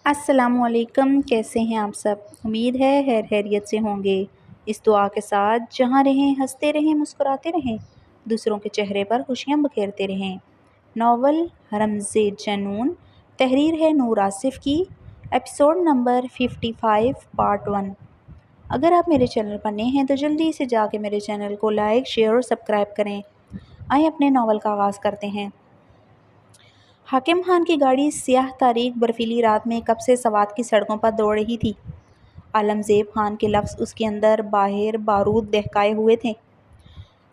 السلام علیکم، کیسے ہیں آپ سب؟ امید ہے خیر خیریت سے ہوں گے۔ اس دعا کے ساتھ جہاں رہیں ہنستے رہیں مسکراتے رہیں، دوسروں کے چہرے پر خوشیاں بکھیرتے رہیں۔ ناول رمز جنون، تحریر ہے نور آصف کی، ایپیسوڈ نمبر 55 پارٹ 1۔ اگر آپ میرے چینل پر نئے ہیں تو جلدی سے جا کے میرے چینل کو لائک، شیئر اور سبسکرائب کریں۔ آئیں اپنے ناول کا آغاز کرتے ہیں۔ حاکم خان کی گاڑی سیاہ تاریک برفیلی رات میں کب سے سوات کی سڑکوں پر دوڑ رہی تھی۔ عالمزیب خان کے لفظ اس کے اندر باہر بارود دہکائے ہوئے تھے۔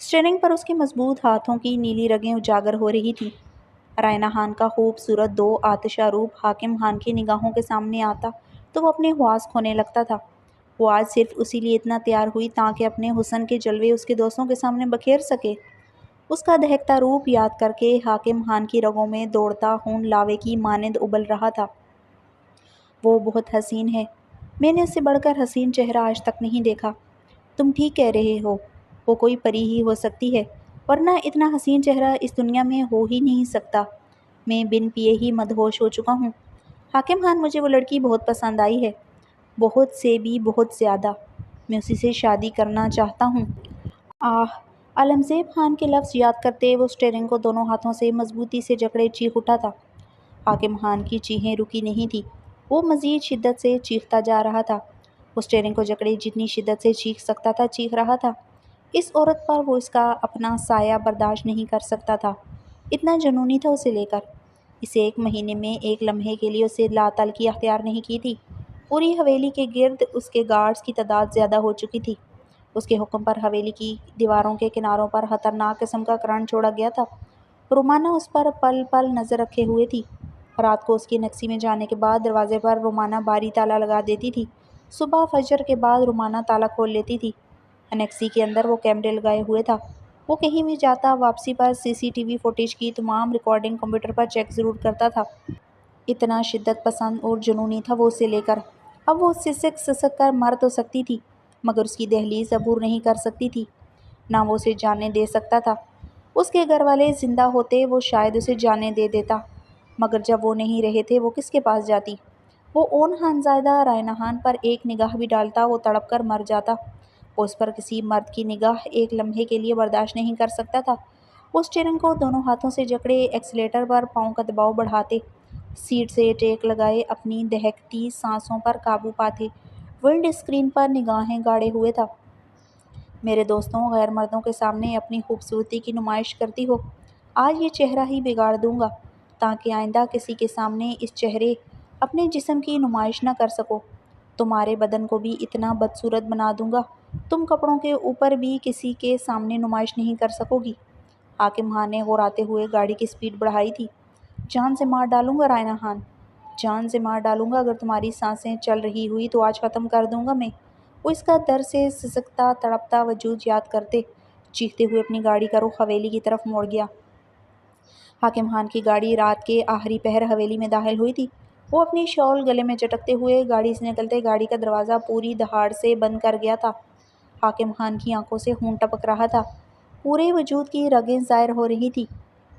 اسٹیئرنگ پر اس کے مضبوط ہاتھوں کی نیلی رگیں اجاگر ہو رہی تھیں۔ رائنا خان کا خوبصورت دو آتشہ روپ حاکم خان کی نگاہوں کے سامنے آتا تو وہ اپنے حواس کھونے لگتا تھا۔ وہ آج صرف اسی لیے اتنا تیار ہوئی تاکہ اپنے حسن کے جلوے اس کے دوستوں کے سامنے بکھیر سکے۔ اس کا دہکتا روپ یاد کر کے حاکم خان کی رگوں میں دوڑتا خون لاوے کی مانند ابل رہا تھا۔ وہ بہت حسین ہے، میں نے اس سے بڑھ کر حسین چہرہ آج تک نہیں دیکھا۔ تم ٹھیک کہہ رہے ہو، وہ کوئی پری ہی ہو سکتی ہے، ورنہ اتنا حسین چہرہ اس دنیا میں ہو ہی نہیں سکتا۔ میں بن پیے ہی مدہوش ہو چکا ہوں۔ حاکم خان، مجھے وہ لڑکی بہت پسند آئی ہے، بہت سے بھی بہت زیادہ۔ میں اسی سے شادی کرنا چاہتا ہوں۔ آہ! عالمزیب خان کے لفظ یاد کرتے وہ اسٹیئرنگ کو دونوں ہاتھوں سے مضبوطی سے جکڑے چیخ اٹھا تھا۔ حاکم خان کی چیخیں رکی نہیں تھی، وہ مزید شدت سے چیختا جا رہا تھا۔ وہ اسٹیئرنگ کو جکڑے جتنی شدت سے چیخ سکتا تھا چیخ رہا تھا۔ اس عورت پر وہ اس کا اپنا سایہ برداشت نہیں کر سکتا تھا۔ اتنا جنونی تھا اسے لے کر۔ اسے ایک مہینے میں ایک لمحے کے لیے اسے لاتعلقی اختیار نہیں کی تھی۔ پوری حویلی کے گرد اس کے گارڈز کی تعداد زیادہ ہو چکی تھی۔ اس کے حکم پر حویلی کی دیواروں کے کناروں پر خطرناک قسم کا کرنٹ چھوڑا گیا تھا۔ رومانہ اس پر پل پل نظر رکھے ہوئے تھی۔ رات کو اس کی نکسی میں جانے کے بعد دروازے پر رومانہ باری تالا لگا دیتی تھی۔ صبح فجر کے بعد رومانہ تالا کھول لیتی تھی۔ انیکسی کے اندر وہ کیمرے لگائے ہوئے تھا۔ وہ کہیں بھی جاتا واپسی پر سی سی ٹی وی فوٹیج کی تمام ریکارڈنگ کمپیوٹر پر چیک ضرور کرتا تھا۔ اتنا شدت پسند اور جنونی تھا وہ اسے لے کر۔ اب وہ سسک سسک کر مر تو سکتی تھی، مگر اس کی دہلیز عبور نہیں کر سکتی تھی، نہ وہ اسے جانے دے سکتا تھا۔ اس کے گھر والے زندہ ہوتے وہ شاید اسے جانے دے دیتا، مگر جب وہ نہیں رہے تھے وہ کس کے پاس جاتی؟ وہ اون خانزادہ رائنا خان پر ایک نگاہ بھی ڈالتا وہ تڑپ کر مر جاتا۔ وہ اس پر کسی مرد کی نگاہ ایک لمحے کے لیے برداشت نہیں کر سکتا تھا۔ وہ اسٹیئرنگ کو دونوں ہاتھوں سے جکڑے ایکسیلیٹر پر پاؤں کا دباؤ بڑھاتے، سیٹ سے ٹیک لگائے اپنی دہکتی سانسوں پر قابو پاتے، ونڈ اسکرین پر نگاہیں گاڑے ہوئے تھا۔ میرے دوستوں، غیر مردوں کے سامنے اپنی خوبصورتی کی نمائش کرتی ہو، آج یہ چہرہ ہی بگاڑ دوں گا تاکہ آئندہ کسی کے سامنے اس چہرے اپنے جسم کی نمائش نہ کر سکو۔ تمہارے بدن کو بھی اتنا بدصورت بنا دوں گا، تم کپڑوں کے اوپر بھی کسی کے سامنے نمائش نہیں کر سکو گی۔ حاکم خان نے غراتے ہوئے گاڑی کی سپیڈ بڑھائی تھی۔ جان سے مار ڈالوں گا رائنا خان، جان سے مار ڈالوں گا، اگر تمہاری سانسیں چل رہی ہوئی تو آج ختم کر دوں گا میں۔ وہ اس کا در سے سسکتا تڑپتا وجود یاد کرتے چیختے ہوئے اپنی گاڑی کا رخ حویلی کی طرف موڑ گیا۔ حاکم خان کی گاڑی رات کے آخری پہر حویلی میں داخل ہوئی تھی۔ وہ اپنی شال گلے میں چٹکتے ہوئے گاڑی سے نکلتے گاڑی کا دروازہ پوری دہاڑ سے بند کر گیا تھا۔ حاکم خان کی آنکھوں سے خون ٹپک رہا تھا، پورے وجود کی رگیں ظاہر ہو رہی تھی۔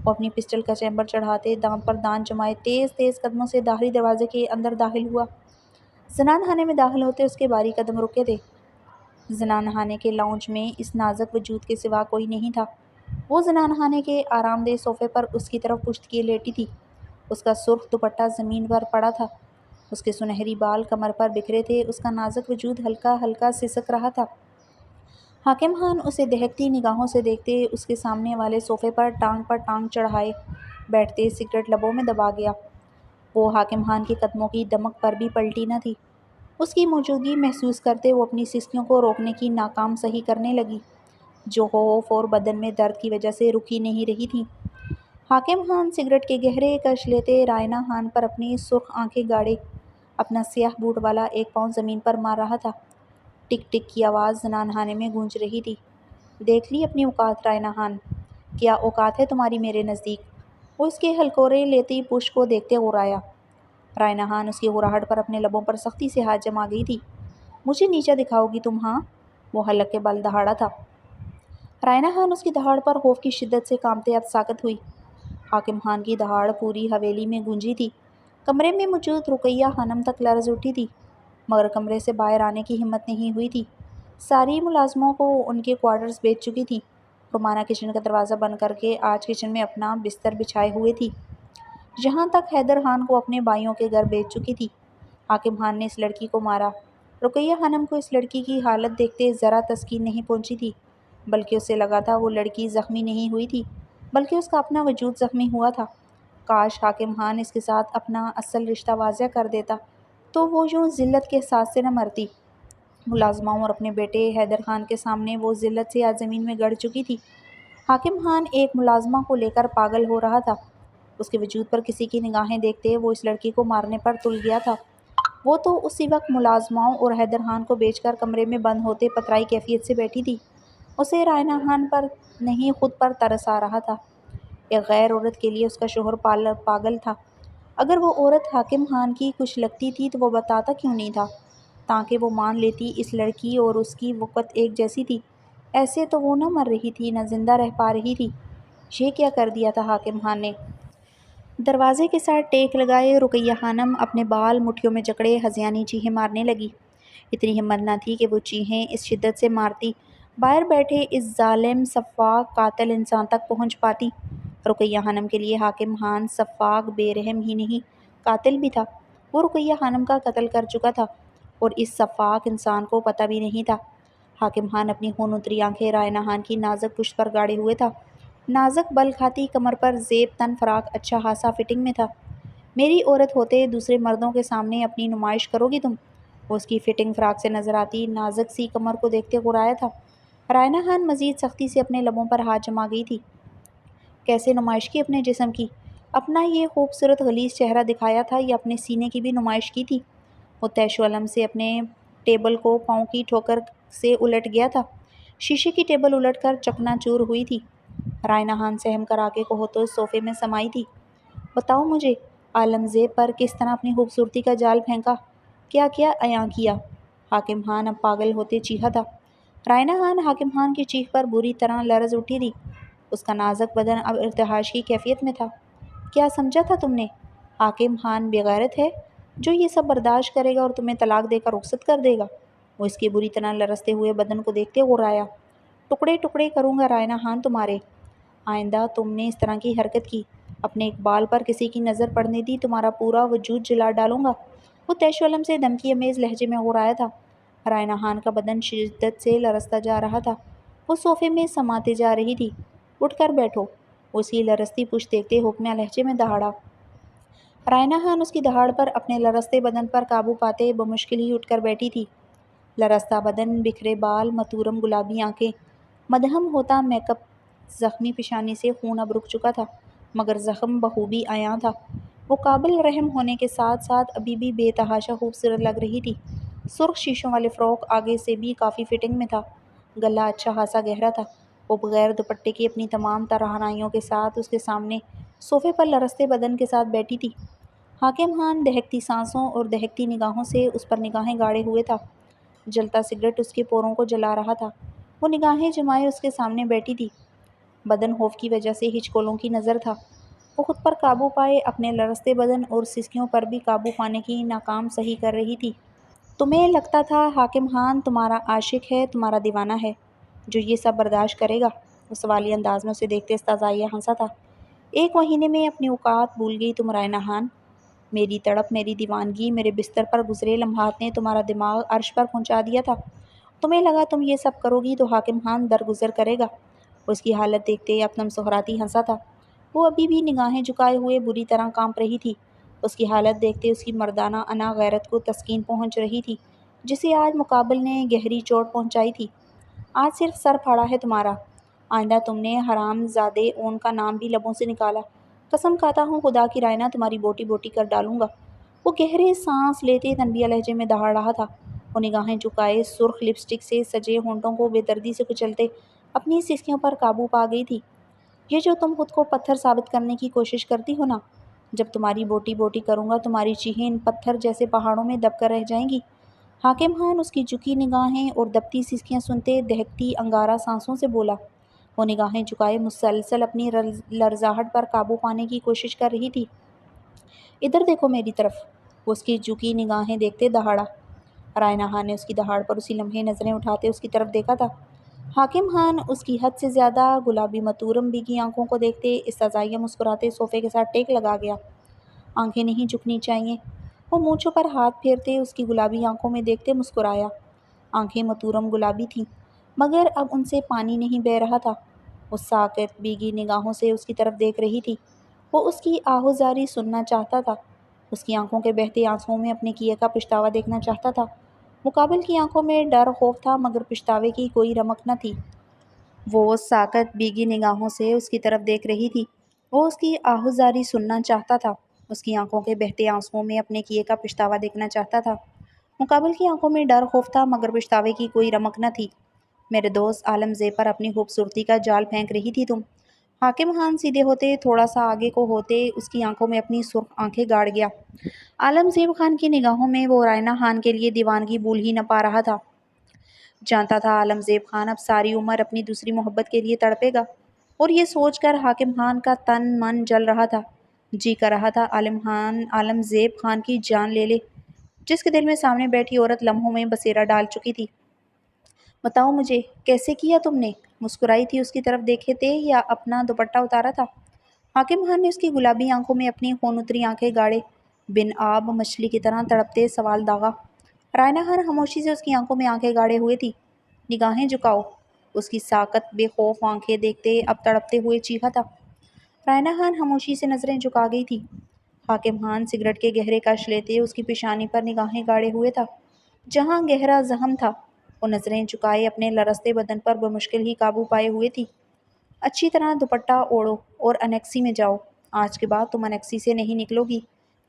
وہ اپنی پسٹل کا چیمبر چڑھاتے دانت پر دانت جمائے تیز تیز قدموں سے داخلی دروازے کے اندر داخل ہوا۔ زنان خانے میں داخل ہوتے اس کے باری قدم رکے تھے۔ زنان خانے کے لاؤنج میں اس نازک وجود کے سوا کوئی نہیں تھا۔ وہ زنان خانے کے آرام دہ صوفے پر اس کی طرف پشت کیے لیٹی تھی۔ اس کا سرخ دوپٹہ زمین پر پڑا تھا، اس کے سنہری بال کمر پر بکھرے تھے، اس کا نازک وجود ہلکا ہلکا سسک رہا تھا۔ حاکم خان اسے دہکتی نگاہوں سے دیکھتے اس کے سامنے والے صوفے پر ٹانگ چڑھائے بیٹھتے سگریٹ لبوں میں دبا گیا۔ وہ حاکم خان کے قدموں کی دمک پر بھی پلٹی نہ تھی۔ اس کی موجودگی محسوس کرتے وہ اپنی سسکیوں کو روکنے کی ناکام سعی کرنے لگی، جو خوف اور بدن میں درد کی وجہ سے رکی نہیں رہی تھیں۔ حاکم خان سگریٹ کے گہرے کش لیتے رائنا خان پر اپنی سرخ آنکھیں گاڑے اپنا سیاہ بوٹ والا ایک پاؤں زمین پر مار رہا تھا۔ ٹک ٹک کی آواز زنان خانے میں گونج رہی تھی۔ دیکھ لی اپنی اوقات رائنا خان، کیا اوقات ہے تمہاری میرے نزدیک؟ وہ اس کے ہلکورے لیتی پشت کو دیکھتے غرایا۔ رائنا خان اس کی غراہٹ پر اپنے لبوں پر سختی سے ہاتھ جما گئی تھی۔ مجھے نیچا دکھاؤ گی تم؟ ہاں؟ وہ حلق کے بل دہاڑا تھا۔ رائنا خان اس کی دہاڑ پر خوف کی شدت سے کانپتے اب ساکت ہوئی۔ حاکم خان کی دہاڑ پوری حویلی میں گونجی تھی۔ کمرے میں موجود رقیہ خانم تک لرز اٹھی تھی، مگر کمرے سے باہر آنے کی ہمت نہیں ہوئی تھی۔ ساری ملازموں کو ان کے کوارٹرز بیچ چکی تھی۔ رومانہ کچن کا دروازہ بند کر کے آج کچن میں اپنا بستر بچھائے ہوئے تھی۔ جہاں تک حیدر خان کو اپنے بھائیوں کے گھر بیچ چکی تھی۔ حاکم خان نے اس لڑکی کو مارا۔ رقیہ خانم کو اس لڑکی کی حالت دیکھتے ذرا تسکین نہیں پہنچی تھی، بلکہ اسے لگا تھا وہ لڑکی زخمی نہیں ہوئی تھی، بلکہ اس کا اپنا وجود زخمی ہوا تھا۔ کاش حاکم خان اس کے ساتھ اپنا اصل رشتہ واضح کر دیتا تو وہ یوں ذلت کے احساس سے نہ مرتی۔ ملازماؤں اور اپنے بیٹے حیدر خان کے سامنے وہ ذلت سے آج زمین میں گڑ چکی تھی۔ حاکم خان ایک ملازمہ کو لے کر پاگل ہو رہا تھا۔ اس کے وجود پر کسی کی نگاہیں دیکھتے وہ اس لڑکی کو مارنے پر تل گیا تھا۔ وہ تو اسی وقت ملازماؤں اور حیدر خان کو بیچ کر کمرے میں بند ہوتے پترائی کیفیت سے بیٹھی تھی۔ اسے رائنہ خان پر نہیں خود پر ترس آ رہا تھا۔ ایک غیر عورت کے لیے اس کا شوہر پاگل تھا۔ اگر وہ عورت حاکم خان کی کچھ لگتی تھی تو وہ بتاتا کیوں نہیں تھا، تاکہ وہ مان لیتی اس لڑکی اور اس کی وقت ایک جیسی تھی۔ ایسے تو وہ نہ مر رہی تھی، نہ زندہ رہ پا رہی تھی۔ یہ کیا کر دیا تھا حاکم خان نے؟ دروازے کے ساتھ ٹیک لگائے رقیہ خانم اپنے بال مٹھیوں میں جکڑے ہذیانی چیخیں مارنے لگی۔ اتنی ہمت نہ تھی کہ وہ چیخیں اس شدت سے مارتی باہر بیٹھے اس ظالم سفاک قاتل انسان تک پہنچ پاتی۔ رقیہ خانم کے لیے حاکم خان سفاک بے رحم ہی نہیں، قاتل بھی تھا۔ وہ رقیہ خانم کا قتل کر چکا تھا اور اس سفاک انسان کو پتہ بھی نہیں تھا۔ حاکم خان اپنی خون اتری آنکھیں رائنہ خان کی نازک پشت پر گاڑے ہوئے تھا۔ نازک بل کھاتی کمر پر زیب تن فراق اچھا خاصا فٹنگ میں تھا۔ میری عورت ہوتے دوسرے مردوں کے سامنے اپنی نمائش کرو گی تم؟ وہ اس کی فٹنگ فراق سے نظر آتی نازک سی کمر کو دیکھتے غرایا تھا۔ رائنہ خان مزید سختی سے اپنے لبوں پر ہاتھ جما گئی تھی۔ کیسے نمائش کی اپنے جسم کی؟ اپنا یہ خوبصورت غلیظ چہرہ دکھایا تھا یا اپنے سینے کی بھی نمائش کی تھی؟ وہ طیش و علم سے اپنے ٹیبل کو پاؤں کی ٹھوکر سے الٹ گیا تھا۔ شیشے کی ٹیبل الٹ کر چکنا چور ہوئی تھی۔ رائنہ خان سہم کر آگے کو ہوتے صوفے میں سمائی تھی۔ بتاؤ مجھے، عالمزیب پر کس طرح اپنی خوبصورتی کا جال پھینکا؟ کیا کیا عیاں کیا؟ حاکم خان اب پاگل ہوتے چیخا تھا۔ رائنہ خان حاکم خان کی چیخ پر بری طرح لرز اٹھی تھی۔ اس کا نازک بدن اب ارتعاش کی کیفیت میں تھا۔ کیا سمجھا تھا تم نے؟ حاکم خان بے غیرت ہے جو یہ سب برداشت کرے گا اور تمہیں طلاق دے کر رخصت کر دے گا؟ وہ اس کے بری طرح لرزتے ہوئے بدن کو دیکھتے غرایا۔ ٹکڑے ٹکڑے کروں گا رائنہ خان تمہارے۔ آئندہ تم نے اس طرح کی حرکت کی، اپنے اقبال پر کسی کی نظر پڑنے دی، تمہارا پورا وجود جلا ڈالوں گا۔ وہ طیش و علم سے دھمکی آمیز لہجے میں غرایا تھا۔ رائنہ خان کا بدن شدت سے لرزتا جا رہا تھا۔ وہ صوفے میں سماتے جا رہی تھی۔ اٹھ کر بیٹھو، اس کی لرزتی پشت دیکھتے حکمیہ لہجے میں دہاڑا۔ رائنہ خان اس کی دہاڑ پر اپنے لرزتے بدن پر قابو پاتے بمشکل ہی اٹھ کر بیٹھی تھی۔ لرزتا بدن، بکھرے بال، متورم گلابی آنکھیں، مدھم ہوتا میک اپ، زخمی پیشانی سے خون اب رک چکا تھا، مگر زخم بخوبی عیاں تھا۔ وہ قابل رحم ہونے کے ساتھ ساتھ ابھی بھی بے تحاشا خوبصورت لگ رہی تھی۔ سرخ شیشوں والے فراک آگے سے بھی کافی فٹنگ میں تھا، گلا اچھا خاصا گہرا تھا۔ وہ بغیر دوپٹے کی اپنی تمام توانائیوں کے ساتھ اس کے سامنے صوفے پر لرزتے بدن کے ساتھ بیٹھی تھی۔ حاکم خان دہکتی سانسوں اور دہکتی نگاہوں سے اس پر نگاہیں گاڑے ہوئے تھا۔ جلتا سگریٹ اس کے پوروں کو جلا رہا تھا۔ وہ نگاہیں جمائے اس کے سامنے بیٹھی تھی۔ بدن خوف کی وجہ سے ہچکولوں کی نظر تھا۔ وہ خود پر قابو پائے اپنے لرزتے بدن اور سسکیوں پر بھی قابو پانے کی ناکام سعی کر رہی تھی۔ تمہیں لگتا تھا حاکم خان تمہارا عاشق ہے، تمہارا دیوانہ ہے، جو یہ سب برداشت کرے گا؟ وہ سوالیہ انداز میں اسے دیکھتے استہزائیہ ہنسا تھا۔ ایک مہینے میں اپنی اوقات بھول گئی تم رائنہ خان۔ میری تڑپ، میری دیوانگی، میرے بستر پر گزرے لمحات نے تمہارا دماغ عرش پر پہنچا دیا تھا۔ تمہیں لگا تم یہ سب کرو گی تو حاکم خان درگزر کرے گا۔ اس کی حالت دیکھتے اپنم سہراتی ہنسا تھا۔ وہ ابھی بھی نگاہیں جھکائے ہوئے بری طرح کانپ رہی تھی۔ اس کی حالت دیکھتے اس کی مردانہ انا غیرت کو تسکین پہنچ رہی تھی، جسے آج مقابل نے گہری چوٹ پہنچائی تھی۔ آج صرف سر پھاڑا ہے تمہارا، آئندہ تم نے حرام زادے اون کا نام بھی لبوں سے نکالا۔ قسم کھاتا ہوں خدا کی رائنہ، تمہاری بوٹی بوٹی کر ڈالوں گا۔ وہ گہرے سانس لیتے تنبیہ لہجے میں دہاڑ رہا تھا۔ وہ نگاہیں جھکائے سرخ لپسٹک سے سجے ہونٹوں کو بے دردی سے کچلتے اپنی سسکیوں پر قابو پا گئی تھی۔ یہ جو تم خود کو پتھر ثابت کرنے کی کوشش کرتی ہو نا، جب تمہاری بوٹی بوٹی کروں گا تمہاری چیخیں ان پتھر جیسے پہاڑوں میں دب کر رہ جائیں گی۔ حاکم خان اس کی جھکی نگاہیں اور دبتی سسکیاں سنتے دہکتی انگارہ سانسوں سے بولا۔ وہ نگاہیں جھکائے مسلسل اپنی لرزاہٹ پر قابو پانے کی کوشش کر رہی تھی۔ ادھر دیکھو میری طرف۔ وہ اس کی جھکی نگاہیں دیکھتے دہاڑا۔ رائنا خان نے اس کی دہاڑ پر اسی لمحے نظریں اٹھاتے اس کی طرف دیکھا تھا۔ حاکم خان اس کی حد سے زیادہ گلابی متورم بیگی آنکھوں کو دیکھتے استزادیہ مسکراتے صوفے کے ساتھ ٹیک لگا گیا۔ آنکھیں نہیں جھکنی چاہیے۔ وہ مونچھوں پر ہاتھ پھیرتے اس کی گلابی آنکھوں میں دیکھتے مسکرایا۔ آنکھیں متورم گلابی تھیں، مگر اب ان سے پانی نہیں بہہ رہا تھا۔ وہ ساکت بیگی نگاہوں سے اس کی طرف دیکھ رہی تھی۔ وہ اس کی آہوزاری سننا چاہتا تھا۔ اس کی آنکھوں کے بہتے آنسوؤں میں اپنے کیے کا پچھتاوا دیکھنا چاہتا تھا۔ مقابل کی آنکھوں میں ڈر خوف تھا، مگر پچھتاوے کی کوئی رمق نہ تھی۔ وہ ساکت بیگی نگاہوں سے اس کی طرف دیکھ رہی تھی۔ وہ اس کی آہوزاری سننا چاہتا تھا۔ اس کی آنکھوں کے بہتے آنسوؤں میں اپنے کیے کا پچھتاوا دیکھنا چاہتا تھا۔ مقابل کی آنکھوں میں ڈر خوف تھا، مگر پچھتاوے کی کوئی رمق نہ تھی۔ میرے دوست عالم زیب پر اپنی خوبصورتی کا جال پھینک رہی تھی تم۔ حاکم خان سیدھے ہوتے تھوڑا سا آگے کو ہوتے اس کی آنکھوں میں اپنی سرخ آنکھیں گاڑ گیا۔ عالم زیب خان کی نگاہوں میں وہ رائنا خان کے لیے دیوانگی بھول ہی نہ پا رہا تھا۔ جانتا تھا عالم زیب خان اب ساری عمر اپنی دوسری محبت کے لیے تڑپے گا، اور یہ سوچ کر حاکم خان کا تن من جل رہا تھا۔ جی کر رہا تھا عالم زیب خان کی جان لے لے، جس کے دل میں سامنے بیٹھی عورت لمحوں میں بسیرا ڈال چکی تھی۔ بتاؤ مجھے، کیسے کیا تم نے؟ مسکرائی تھی اس کی طرف دیکھے تھے یا اپنا دوپٹہ اتارا تھا؟ حاکم خان نے اس کی گلابی آنکھوں میں اپنی خون اتری آنکھیں گاڑے، بن آب مچھلی کی طرح تڑپتے سوال داغا۔ رائنا خان خاموشی سے اس کی آنکھوں میں آنکھیں گاڑے ہوئے تھی۔ نگاہیں جھکاؤ۔ اس کی ساکت بے خوف آنکھیں دیکھتے اب تڑپتے ہوئے چیخا تھا۔ رائنا خان خاموشی سے نظریں جھکا گئی تھی۔ حاکم خان سگریٹ کے گہرے کش لیتے اس کی پیشانی پر نگاہیں گاڑے ہوئے تھا، جہاں گہرا زخم تھا۔ وہ نظریں جھکائے اپنے لرزتے بدن پر بمشکل ہی قابو پائے ہوئے تھی۔ اچھی طرح دوپٹہ اوڑھو اور انیکسی میں جاؤ۔ آج کے بعد تم انیکسی سے نہیں نکلو گی۔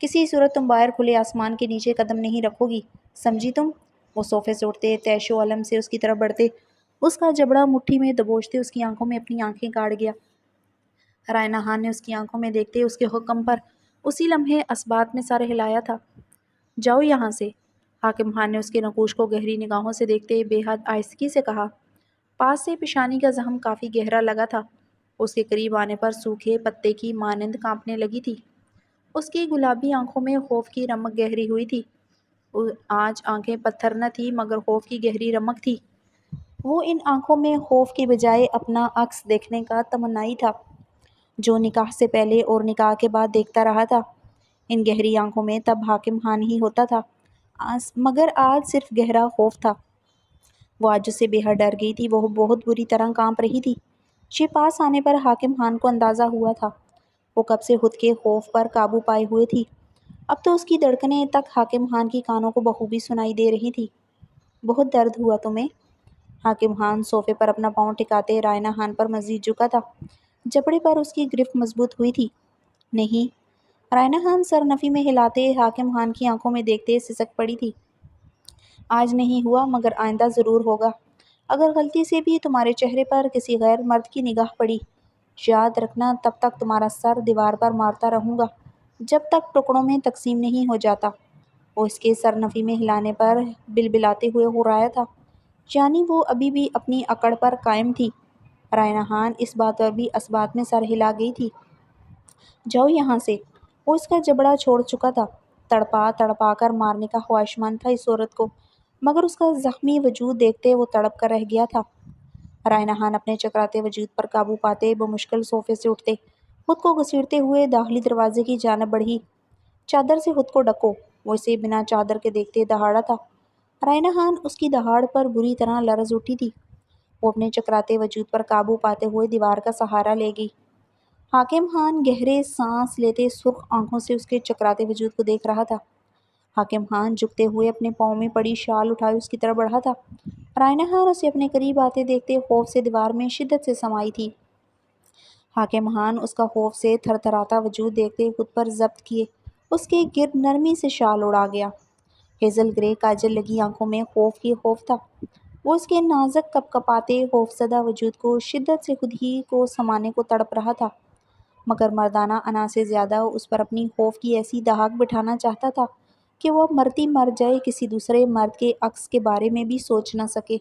کسی صورت تم باہر کھلے آسمان کے نیچے قدم نہیں رکھو گی، سمجھی تم؟ وہ صوفے سے اٹھتے تیش و علم سے اس کی طرف بڑھتے، اس کا جبڑا مٹھی میں دبوچتے اس کی آنکھوں میں اپنی آنکھیں گاڑ گیا۔ رائنا خان نے اس کی آنکھوں میں دیکھتے اس کے حکم پر اسی لمحے اثبات میں سر ہلایا تھا۔ جاؤ یہاں سے۔ حاکم خان نے اس کے نقوش کو گہری نگاہوں سے دیکھتے بے حد آہستگی سے کہا۔ پاس سے پیشانی کا زخم کافی گہرا لگا تھا۔ اس کے قریب آنے پر سوکھے پتے کی مانند کانپنے لگی تھی۔ اس کی گلابی آنکھوں میں خوف کی رمق گہری ہوئی تھی۔ آج آنکھیں پتھر نہ تھی، مگر خوف کی گہری رمق تھی۔ وہ ان آنکھوں میں خوف کی بجائے اپنا عکس دیکھنے کا تمنائی تھا، جو نکاح سے پہلے اور نکاح کے بعد دیکھتا رہا تھا۔ ان گہری آنکھوں میں تب حاکم خان ہی ہوتا تھا، مگر آج صرف گہرا خوف تھا۔ وہ آج اس سے بے حد ڈر گئی تھی۔ وہ بہت بری طرح کانپ رہی تھی۔ یہ پاس آنے پر حاکم خان کو اندازہ ہوا تھا۔ وہ کب سے خود کے خوف پر قابو پائے ہوئے تھی۔ اب تو اس کی دھڑکنیں تک حاکم خان کی کانوں کو بخوبی سنائی دے رہی تھی۔ بہت درد ہوا تمہیں؟ حاکم خان صوفے پر اپنا پاؤں ٹکاتے رائنا خان پر مزید جھکا تھا۔ جبڑے پر اس کی گرفت مضبوط ہوئی تھی۔ نہیں۔ رائنا خان سر نفی میں ہلاتے حاکم خان کی آنکھوں میں دیکھتے سسک پڑی تھی۔ آج نہیں ہوا، مگر آئندہ ضرور ہوگا۔ اگر غلطی سے بھی تمہارے چہرے پر کسی غیر مرد کی نگاہ پڑی، یاد رکھنا تب تک تمہارا سر دیوار پر مارتا رہوں گا، جب تک ٹکڑوں میں تقسیم نہیں ہو جاتا۔ وہ اس کے سر نفی میں ہلانے پر بلبلاتے ہوئے ہرایا تھا، یعنی وہ ابھی بھی اپنی اکڑ پر قائم تھی۔ رائنا خان اس بات پر بھی اثبات میں سر ہلا گئی تھی۔ جاؤ یہاں سے۔ وہ اس کا جبڑا چھوڑ چکا تھا۔ تڑپا تڑپا کر مارنے کا خواہشمند تھا اس عورت کو، مگر اس کا زخمی وجود دیکھتے وہ تڑپ کر رہ گیا تھا۔ رائنا خان اپنے چکراتے وجود پر قابو پاتے بمشکل صوفے سے اٹھتے، خود کو گھسیٹتے ہوئے داخلی دروازے کی جانب بڑھی۔ چادر سے خود کو ڈھکو۔ وہ اسے بنا چادر کے دیکھتے دہاڑا تھا۔ رائنا خان اس کی دہاڑ پر بری طرح لرز اٹھی تھی۔ وہ اپنے چکراتے وجود پر قابو پاتے ہوئے دیوار کا سہارا لے گئی۔ حاکم خان گہرے سانس لیتے سرخ آنکھوں سے اس کے چکراتے وجود کو دیکھ رہا تھا۔ حاکم خان جھکتے ہوئے اپنے پاؤں میں پڑی شال اٹھائے اس کی طرف بڑھا تھا۔ رائنا خان اسے اپنے قریب آتے دیکھتے خوف سے دیوار میں شدت سے سمائی تھی۔ حاکم خان اس کا خوف سے تھر تھراتا وجود دیکھتے خود پر ضبط کیے اس کے گرد نرمی سے شال اڑا گیا۔ ہیزل گرے کاجل لگی آنکھوں میں خوف ہی خوف تھا۔ وہ اس کے نازک کپ کپاتے خوف زدہ وجود کو شدت سے خود ہی کو سمانے کو تڑپ رہا تھا، مگر مردانہ انا سے زیادہ اس پر اپنی خوف کی ایسی دھاک بٹھانا چاہتا تھا کہ وہ اب مرتی مر جائے، کسی دوسرے مرد کے عکس کے بارے میں بھی سوچ نہ سکے۔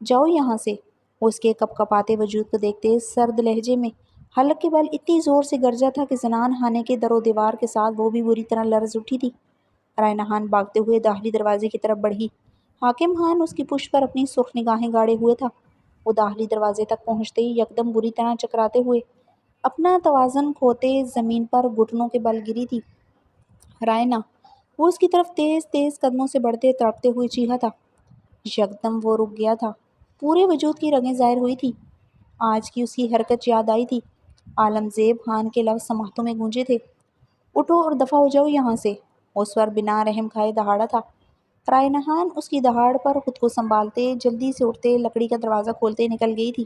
جاؤ یہاں سے۔ وہ اس کے کپ کپاتے وجود کو دیکھتے سرد لہجے میں حلق کے بل اتنی زور سے گرجا تھا کہ زنان خانے کے در و دیوار کے ساتھ وہ بھی بری طرح لرز اٹھی تھی۔ رائنا خان بھاگتے ہوئے داخلی دروازے کی طرف بڑھی۔ حاکم خان اس کی پشت پر اپنی سرخ نگاہیں گاڑے ہوئے تھا۔ وہ داخلی دروازے تک پہنچتے ہی یکدم بری طرح چکراتے ہوئے اپنا توازن کھوتے زمین پر گھٹنوں کے بل گری تھی۔ رائنا! وہ اس کی طرف تیز تیز قدموں سے بڑھتے تڑپتے ہوئے چیخا تھا۔ یکدم وہ رک گیا تھا۔ پورے وجود کی رگیں ظاہر ہوئی تھی۔ آج کی اس کی حرکت یاد آئی تھی۔ عالمزیب خان کے لفظ سماعتوں میں گونجے تھے، اٹھو اور دفع ہو جاؤ یہاں سے۔ اس پر بنا رحم کھائے دہاڑا تھا۔ رائنا خان اس کی دہاڑ پر خود کو سنبھالتے جلدی سے اٹھتے لکڑی کا دروازہ کھولتے نکل گئی تھی۔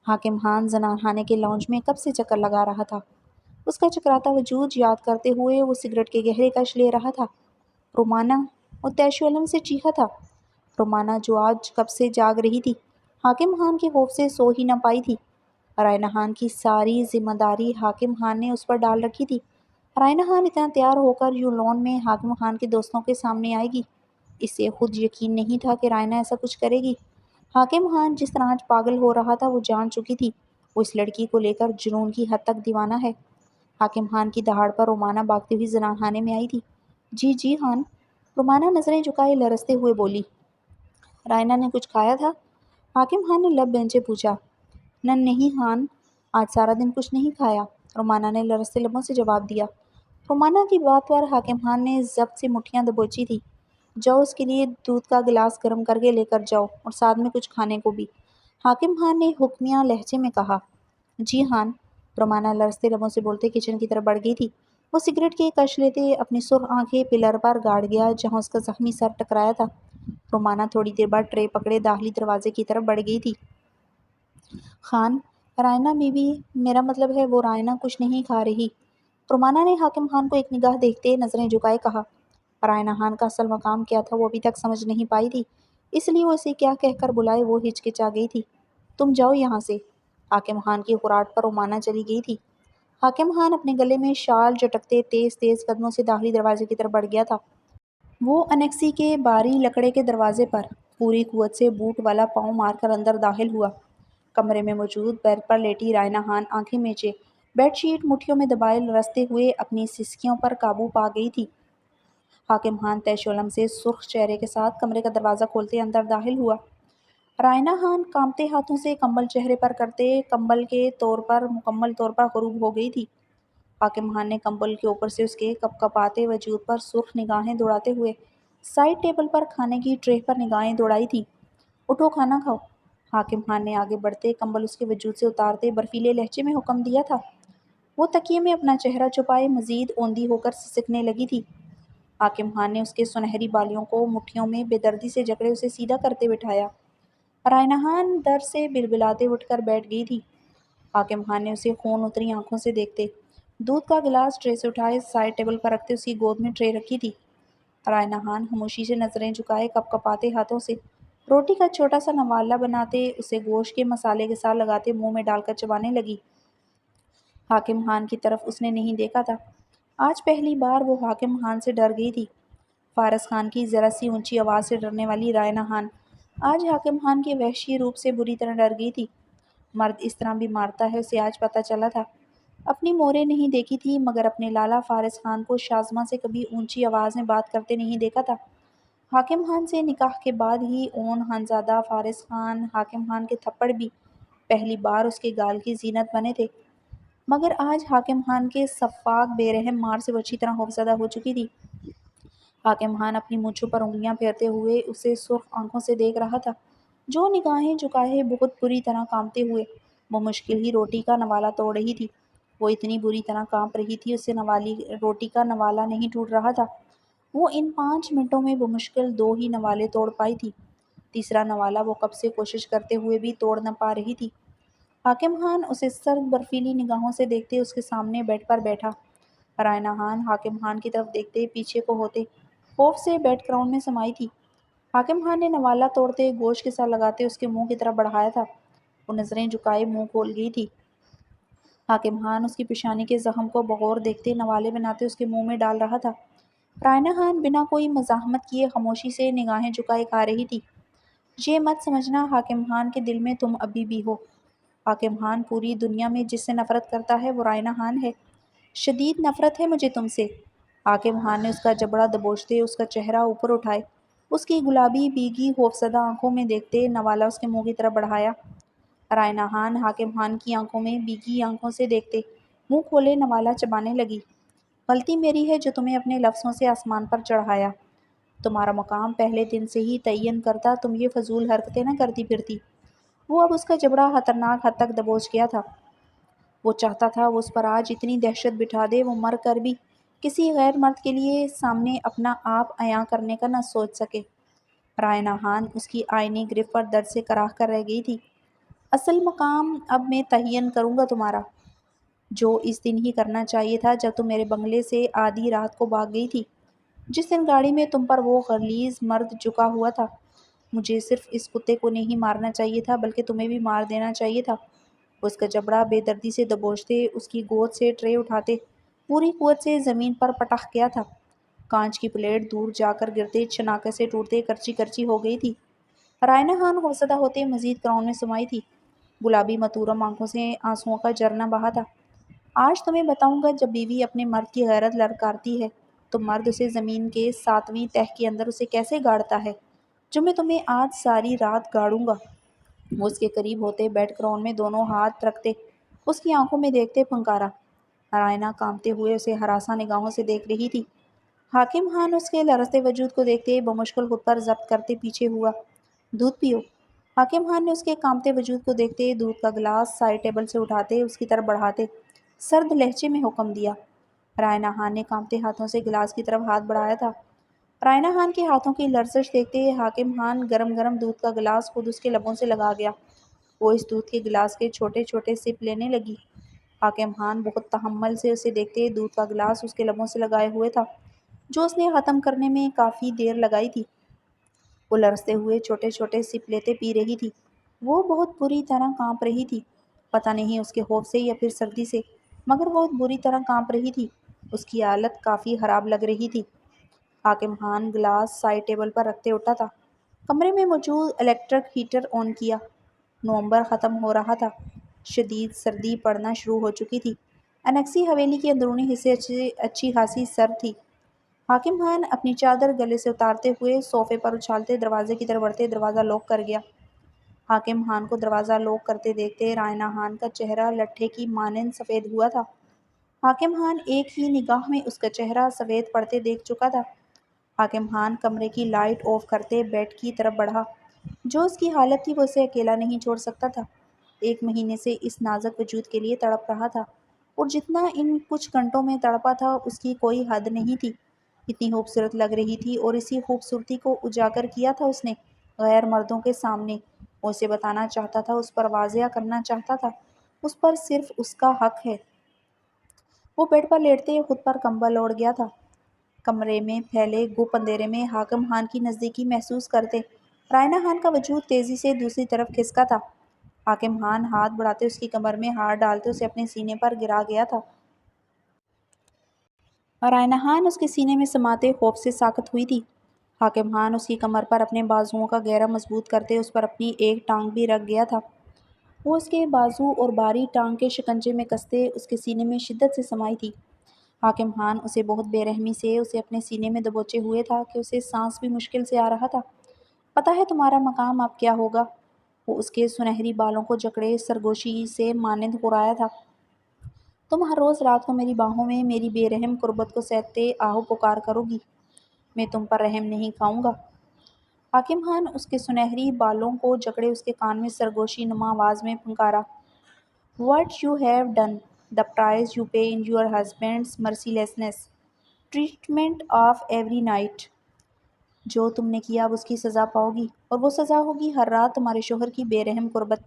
حاکم خان زنان خانے کے لاؤنج میں کب سے چکر لگا رہا تھا۔ اس کا چکراتا وجود یاد کرتے ہوئے وہ سگریٹ کے گہرے کش لے رہا تھا۔ رومانا! وہ طیش و علم سے چیخا تھا۔ رومانا جو آج کب سے جاگ رہی تھی، حاکم خان کے خوف سے سو ہی نہ پائی تھی۔ رائنا خان کی ساری ذمہ داری حاکم خان نے اس پر ڈال رکھی تھی۔ رائنا خان اتنا تیار ہو کر یوں لون میں حاکم خان کے دوستوں کے سامنے آئے گی، اسے خود یقین نہیں تھا کہ رائنا ایسا کچھ کرے گی۔ حاکم خان جس طرح آج پاگل ہو رہا تھا وہ جان چکی تھی، وہ اس لڑکی کو لے کر جنون کی حد تک دیوانہ ہے۔ حاکم خان کی دہاڑ پر رومانا بھاگتی ہوئی زنان خانے میں آئی تھی۔ جی جی خان! رومانا نظریں جھکائے لرزتے ہوئے بولی۔ رائنا نے کچھ کھایا تھا؟ حاکم خان نے لب بینچے پوچھا۔ نہیں خان، آج سارا دن کچھ نہیں کھایا، رومانا نے لرزتے لبوں سے جواب دیا۔ رومانا کی بات پر حاکم خان نے ضبط سے مٹھیاں دبوچی تھی۔ جاؤ اس کے لیے دودھ کا گلاس گرم کر کے لے کر جاؤ اور ساتھ میں کچھ کھانے کو بھی، حاکم خان نے حکمیہ لہجے میں کہا۔ جی خان! رومانا لرزتے لبوں سے بولتے کچن کی طرف بڑھ گئی تھی۔ وہ سگریٹ کے کش لیتے اپنی سرخ آنکھیں پلر پر گاڑ گیا جہاں اس کا زخمی سر ٹکرایا تھا۔ رومانا تھوڑی دیر بعد ٹرے پکڑے داخلی دروازے کی طرف بڑھ گئی تھی۔ خان! رائنا بی بی، میرا مطلب ہے وہ رائنا کچھ نہیں کھا رہی، رومانا نے حاکم خان کو ایک نگاہ دیکھتے نظریں جھکائے کہا۔ رائنا خان کا اصل مقام کیا تھا وہ ابھی تک سمجھ نہیں پائی تھی، اس لیے وہ اسے کیا کہہ کر بلائے وہ ہچکچا گئی تھی۔ تم جاؤ یہاں سے۔ حاکم خان کی خراٹ پر رومانا چلی گئی تھی۔ حاکم خان اپنے گلے میں شال جھٹکتے تیز تیز قدموں سے داخلی دروازے کی طرف بڑھ گیا تھا۔ وہ انکسی کے باری لکڑے کے دروازے پر پوری قوت سے بوٹ والا پاؤں مار کر اندر داخل ہوا۔ کمرے میں موجود بیڈ پر لیٹی رائنا خان آنکھیں میچے بیڈ شیٹ مٹھیوں میں دبائے لرزتے ہوئے اپنی سسکیوں پر قابو پا گئی تھی۔ حاکم خان طیش و علم سے سرخ چہرے کے ساتھ کمرے کا دروازہ کھولتے اندر داخل ہوا۔ رائنا خان کانپتے ہاتھوں سے کمبل چہرے پر کرتے کمبل کے مکمل طور پر غروب ہو گئی تھی۔ حاکم خان نے کمبل کے اوپر سے اس کے کپکپاتے وجود پر سرخ نگاہیں دوڑاتے ہوئے سائڈ ٹیبل پر کھانے کی ٹرے پر نگاہیں دوڑائی تھی۔ اٹھو کھانا کھاؤ، حاکم خان نے آگے بڑھتے کمبل اس کے وجود سے اتارتے برفیلے لہجے میں حکم دیا تھا۔ وہ تکیے میں اپنا چہرہ چھپائے مزید اوندھی ہو کر سسکنے لگی تھی۔ حاکم خان نے اس کے سنہری بالیوں کو مٹھیوں میں بے دردی سے جکڑے اسے سیدھا کرتے بٹھایا۔ رائنا خان در سے بلبلاتے اٹھ کر بیٹھ گئی تھی۔ حاکم خان نے اسے خون اتری آنکھوں سے دیکھتے دودھ کا گلاس ٹرے سے اٹھائے سائڈ ٹیبل پر رکھتے اس کی گود میں ٹرے رکھی تھی۔ رائنا خان خاموشی سے نظریں جھکائے کپکپاتے ہاتھوں سے روٹی کا چھوٹا سا نوالا بناتے اسے گوشت کے مسالے کے ساتھ لگاتے منہ میں ڈال کر چبانے لگی۔ حاکم خان کی طرف اس نے نہیں دیکھا تھا۔ آج پہلی بار وہ حاکم خان سے ڈر گئی تھی۔ فارس خان کی ذرا سی اونچی آواز سے ڈرنے والی رائنا خان آج حاکم خان کے وحشی روپ سے بری طرح ڈر گئی تھی۔ مرد اس طرح بھی مارتا ہے اسے آج پتہ چلا تھا۔ اپنی موریں نہیں دیکھی تھی مگر اپنے لالا فارس خان کو شازمہ سے کبھی اونچی آواز میں بات کرتے نہیں دیکھا تھا۔ حاکم خان سے نکاح کے بعد ہی اون خانزادہ فارس خان حاکم خان کے تھپڑ بھی پہلی بار اس کے گال کی زینت بنے تھے، مگر آج حاکم خان کے سفاک بے رحم مار سے وہ اچھی طرح خوفزدہ ہو چکی تھی۔ حاکم خان اپنی مونچھوں پر انگلیاں پھیرتے ہوئے اسے سرخ آنکھوں سے دیکھ رہا تھا، جو نگاہیں جھکائے بہت بری طرح کانپتے ہوئے وہ مشکل ہی روٹی کا نوالا توڑ رہی تھی۔ وہ اتنی بری طرح کانپ رہی تھی اس سے روٹی کا نوالا نہیں ٹوٹ رہا تھا۔ وہ ان 5 منٹوں میں بمشکل 2 ہی نوالے توڑ پائی تھی، تیسرا نوالا وہ کب سے کوشش کرتے ہوئے بھی توڑ نہ پا رہی تھی۔ حاکم خان اسے سرد برفیلی نگاہوں سے دیکھتے اس کے سامنے بیڈ پر بیٹھا۔ رائنا خان حاکم خان کی طرف دیکھتے پیچھے کو ہوتے خوف سے بیک گراؤنڈ میں سمائی تھی۔ حاکم خان نے نوالا توڑتے گوشت کے ساتھ لگاتے اس کے منہ کی طرف بڑھایا تھا۔ وہ نظریں جھکائے منہ کھول گئی تھی۔ حاکم خان اس کی پیشانی کے زخم کو بغور دیکھتے نوالے بناتے اس کے منہ میں ڈال رہا تھا۔ رائنا خان بنا کوئی مزاحمت کیے خاموشی سے نگاہیں جھکائے کھا رہی تھی۔ یہ مت سمجھنا حاکم خان کے دل میں تم ابھی بھی ہو، حاکم خان پوری دنیا میں جس سے نفرت کرتا ہے وہ رائنا خان ہے۔ شدید نفرت ہے مجھے تم سے۔ حاکم خان نے اس کا جبڑا دبوچتے اس کا چہرہ اوپر اٹھائے، اس کی گلابی بیگی خوفزدہ آنکھوں میں دیکھتے نوالا اس کے منہ کی طرف بڑھایا۔ رائنا خان حاکم خان کی آنکھوں میں بیگی آنکھوں سے دیکھتے منہ کھولے نوالا چبانے لگی۔ غلطی میری ہے جو تمہیں اپنے لفظوں سے آسمان پر چڑھایا۔ تمہارا مقام پہلے دن سے ہی تعین کرتا، تم یہ فضول حرکتیں نہ کرتی پھرتی۔ وہ اب اس کا جبڑا خطرناک حد تک دبوچ گیا تھا۔ وہ چاہتا تھا وہ اس پر آج اتنی دہشت بٹھا دے وہ مر کر بھی کسی غیر مرد کے لیے سامنے اپنا آپ عیاں کرنے کا نہ سوچ سکے۔ رائنا خان اس کی آئینی گرفت پر درد سے کراہ کر رہ گئی تھی۔ اصل مقام اب میں تعین کروں گا تمہارا، جو اس دن ہی کرنا چاہیے تھا جب تم میرے بنگلے سے آدھی رات کو بھاگ گئی تھی، جس دن گاڑی میں تم پر وہ غلیظ مرد جھکا ہوا تھا۔ مجھے صرف اس کتے کو نہیں مارنا چاہیے تھا بلکہ تمہیں بھی مار دینا چاہیے تھا۔ اس کا جبڑا بے دردی سے دبوچتے اس کی گود سے ٹرے اٹھاتے پوری قوت سے زمین پر پٹخ گیا تھا۔ کانچ کی پلیٹ دور جا کر گرتے چناکے سے ٹوٹتے کرچی کرچی ہو گئی تھی۔ رائنا خان خوفزدہ ہوتے مزید کراؤن میں سمائی تھی۔ گلابی متورم آنکھوں سے آنسوؤں کا جھرنا بہا تھا۔ آج تمہیں بتاؤں گا، جب بیوی اپنے مرد کی غیرت للکارتی ہے تو مرد اسے زمین کے 7ویں تہہ کے اندر اسے کیسے گاڑتا ہے، جو میں تمہیں آج ساری رات گاڑوں گا۔ وہ اس کے قریب ہوتے بیڈ کراؤن میں دونوں ہاتھ رکھتے اس کی آنکھوں میں دیکھتے پھنکارا۔ رائنا کانپتے ہوئے اسے ہراساں نگاہوں سے دیکھ رہی تھی۔ حاکم خان اس کے لرزتے وجود کو دیکھتے بمشکل خود پر ضبط کرتے پیچھے ہوا۔ دودھ پیو۔ حاکم خان نے اس کے کانپتے وجود کو دیکھتے دودھ کا گلاس سائڈ ٹیبل سے اٹھاتے اس کی طرف بڑھاتے سرد لہجے میں حکم دیا۔ رائنا خان نے کانپتے ہاتھوں سے گلاس کی طرف ہاتھ بڑھایا تھا۔ رائنا خان کے ہاتھوں کی لرزش دیکھتے حاکم خان گرم گرم دودھ کا گلاس خود اس کے لبوں سے لگا گیا۔ وہ اس دودھ کے گلاس کے چھوٹے چھوٹے سپ لینے لگی۔ حاکم خان بہت تحمل سے اسے دیکھتے دودھ کا گلاس اس کے لبوں سے لگائے ہوئے تھا، جو اس نے ختم کرنے میں کافی دیر لگائی تھی۔ وہ لرزتے ہوئے چھوٹے چھوٹے سپ لیتے پی رہی تھی۔ وہ بہت بری طرح کانپ رہی تھی، پتہ نہیں اس کے خوف سے یا پھر سردی سے، مگر بہت بری طرح کانپ رہی تھی۔ اس کی حالت کافی خراب لگ رہی تھی۔ حاکم خان گلاس سائڈ ٹیبل پر رکھتے اٹھا تھا۔ کمرے میں موجود الیکٹرک ہیٹر آن کیا۔ نومبر ختم ہو رہا تھا۔ شدید سردی پڑنا شروع ہو چکی تھی۔ انیکسی حویلی کے اندرونی حصے اچھی خاصی سرد تھی۔ حاکم خان اپنی چادر گلے سے اتارتے ہوئے صوفے پر اچھالتے دروازے کی طرف بڑھتے دروازہ لاک کر گیا۔ حاکم خان کو دروازہ لاک کرتے دیکھتے رائنا خان کا چہرہ لٹھے کی مانند سفید ہوا تھا۔ حاکم خان ایک ہی نگاہ میں اس کا چہرہ سفید پڑتے دیکھ چکا تھا۔ حاکم خان کمرے کی لائٹ آف کرتے بیڈ کی طرف بڑھا۔ جو اس کی حالت تھی وہ اسے اکیلا نہیں چھوڑ سکتا تھا۔ 1 مہینے سے اس نازک وجود کے لیے تڑپ رہا تھا، اور جتنا ان کچھ گھنٹوں میں تڑپا تھا اس کی کوئی حد نہیں تھی۔ اتنی خوبصورت لگ رہی تھی اور اسی خوبصورتی کو اجاگر کیا تھا اس نے غیر مردوں کے سامنے۔ وہ اسے بتانا چاہتا تھا، اس پر واضح کرنا چاہتا تھا، اس پر صرف اس کا حق ہے۔ وہ بیڈ پر لیٹتے خود پر کمبل اوڑھ گیا تھا۔ کمرے میں پھیلے گپ اندھیرے میں حاکم خان کی نزدیکی محسوس کرتے رائنا خان کا وجود تیزی سے دوسری طرف کھسکا تھا۔ حاکم خان ہاتھ بڑھاتے اس کی کمر میں ہاتھ ڈالتے اسے اپنے سینے پر گرا گیا تھا۔ رائنا خان اس کے سینے میں سماتے خوف سے ساکت ہوئی تھی۔ حاکم خان اس کی کمر پر اپنے بازوؤں کا گہرا مضبوط کرتے اس پر اپنی ایک ٹانگ بھی رکھ گیا تھا۔ وہ اس کے بازو اور باری ٹانگ کے شکنجے میں کستے اس کے سینے میں شدت سے سمائی تھی۔ حاکم خان اسے بہت بے رحمی سے اسے اپنے سینے میں دبوچے ہوئے تھا کہ اسے سانس بھی مشکل سے آ رہا تھا۔ پتہ ہے تمہارا مقام اب کیا ہوگا؟ وہ اس کے سنہری بالوں کو جکڑے سرگوشی سے مانند ہرایا تھا۔ تم ہر روز رات کو میری باہوں میں میری بے رحم قربت کو سہتے آہو پکار کرو گی۔ میں تم پر رحم نہیں کھاؤں گا۔ حاکم خان اس کے سنہری بالوں کو جکڑے اس کے کان میں سرگوشی نما آواز میں پھنکارا۔ What you have done, the price you pay in your husband's mercilessness, treatment of every night. جو تم نے کیا اب اس کی سزا پاؤ گی، اور وہ سزا ہوگی ہر رات تمہارے شوہر کی بے رحم قربت۔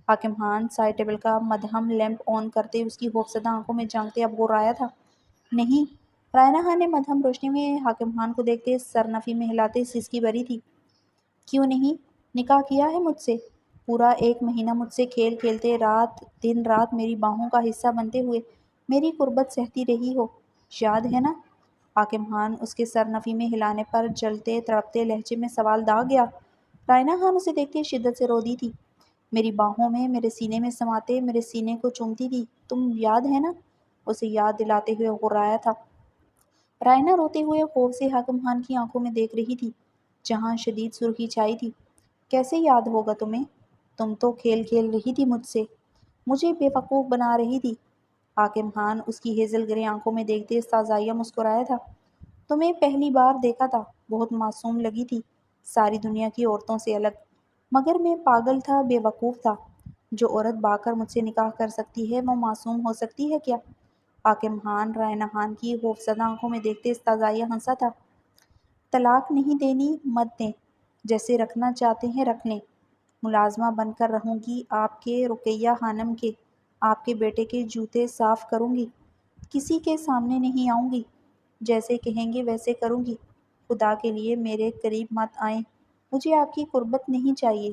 حاکم خان سائڈ ٹیبل کا مدھم لیمپ آن کرتے اس کی خوفزدہ آنکھوں میں جھانکتے اب غرایا تھا۔ نہیں، رائنا خان نے مدھم روشنی میں حاکم خان کو دیکھتے سر نفی میں ہلاتے سسکی بھری تھی۔ کیوں نہیں؟ نکاح کیا ہے مجھ سے، پورا 1 مہینہ مجھ سے کھیل کھیلتے دن رات میری باہوں کا حصہ بنتے ہوئے میری قربت سہتی رہی ہو، یاد ہے نا؟ حاکم خان اس کے سر نفی میں ہلانے پر جلتے تڑپتے لہجے میں سوال داغ گیا۔ رائنا خان اسے دیکھتے شدت سے رو دی تھی۔ میری باہوں میں، میرے سینے میں سماتے میرے سینے کو چومتی تھی. تم یاد ہے نا؟ اسے یاد دلاتے ہوئے غرایا تھا. رائنا روتے ہوئے خوف سے حاکم خان کی آنکھوں میں دیکھ رہی تھی جہاں شدید سرخی چھائی تھی. کیسے یاد ہوگا تمہیں؟ تم تو کھیل کھیل رہی تھی مجھ سے، مجھے بے وقوف بنا رہی تھی. حاکم خان اس کی ہیزل گرے آنکھوں میں دیکھتے استازیہ مسکرایا تھا. تمہیں پہلی بار دیکھا تھا، بہت معصوم لگی تھی، ساری دنیا کی عورتوں سے الگ. مگر میں پاگل تھا، بے وقوف تھا. جو عورت با کر مجھ سے نکاح کر سکتی ہے وہ معصوم ہو سکتی ہے کیا؟ حاکم خان رائنا خان کی خوفزدہ آنکھوں میں دیکھتے استازیہ ہنسا تھا. طلاق نہیں دینی مت دیں، جیسے رکھنا چاہتے ہیں رکھ لیں. ملازمہ بن کر رہوں گی آپ کے، رقیہ خانم کے. آپ کے بیٹے کے جوتے صاف کروں گی، کسی کے سامنے نہیں آؤں گی. جیسے کہیں گے ویسے کروں گی. خدا کے لیے میرے قریب مت آئیں، مجھے آپ کی قربت نہیں چاہیے.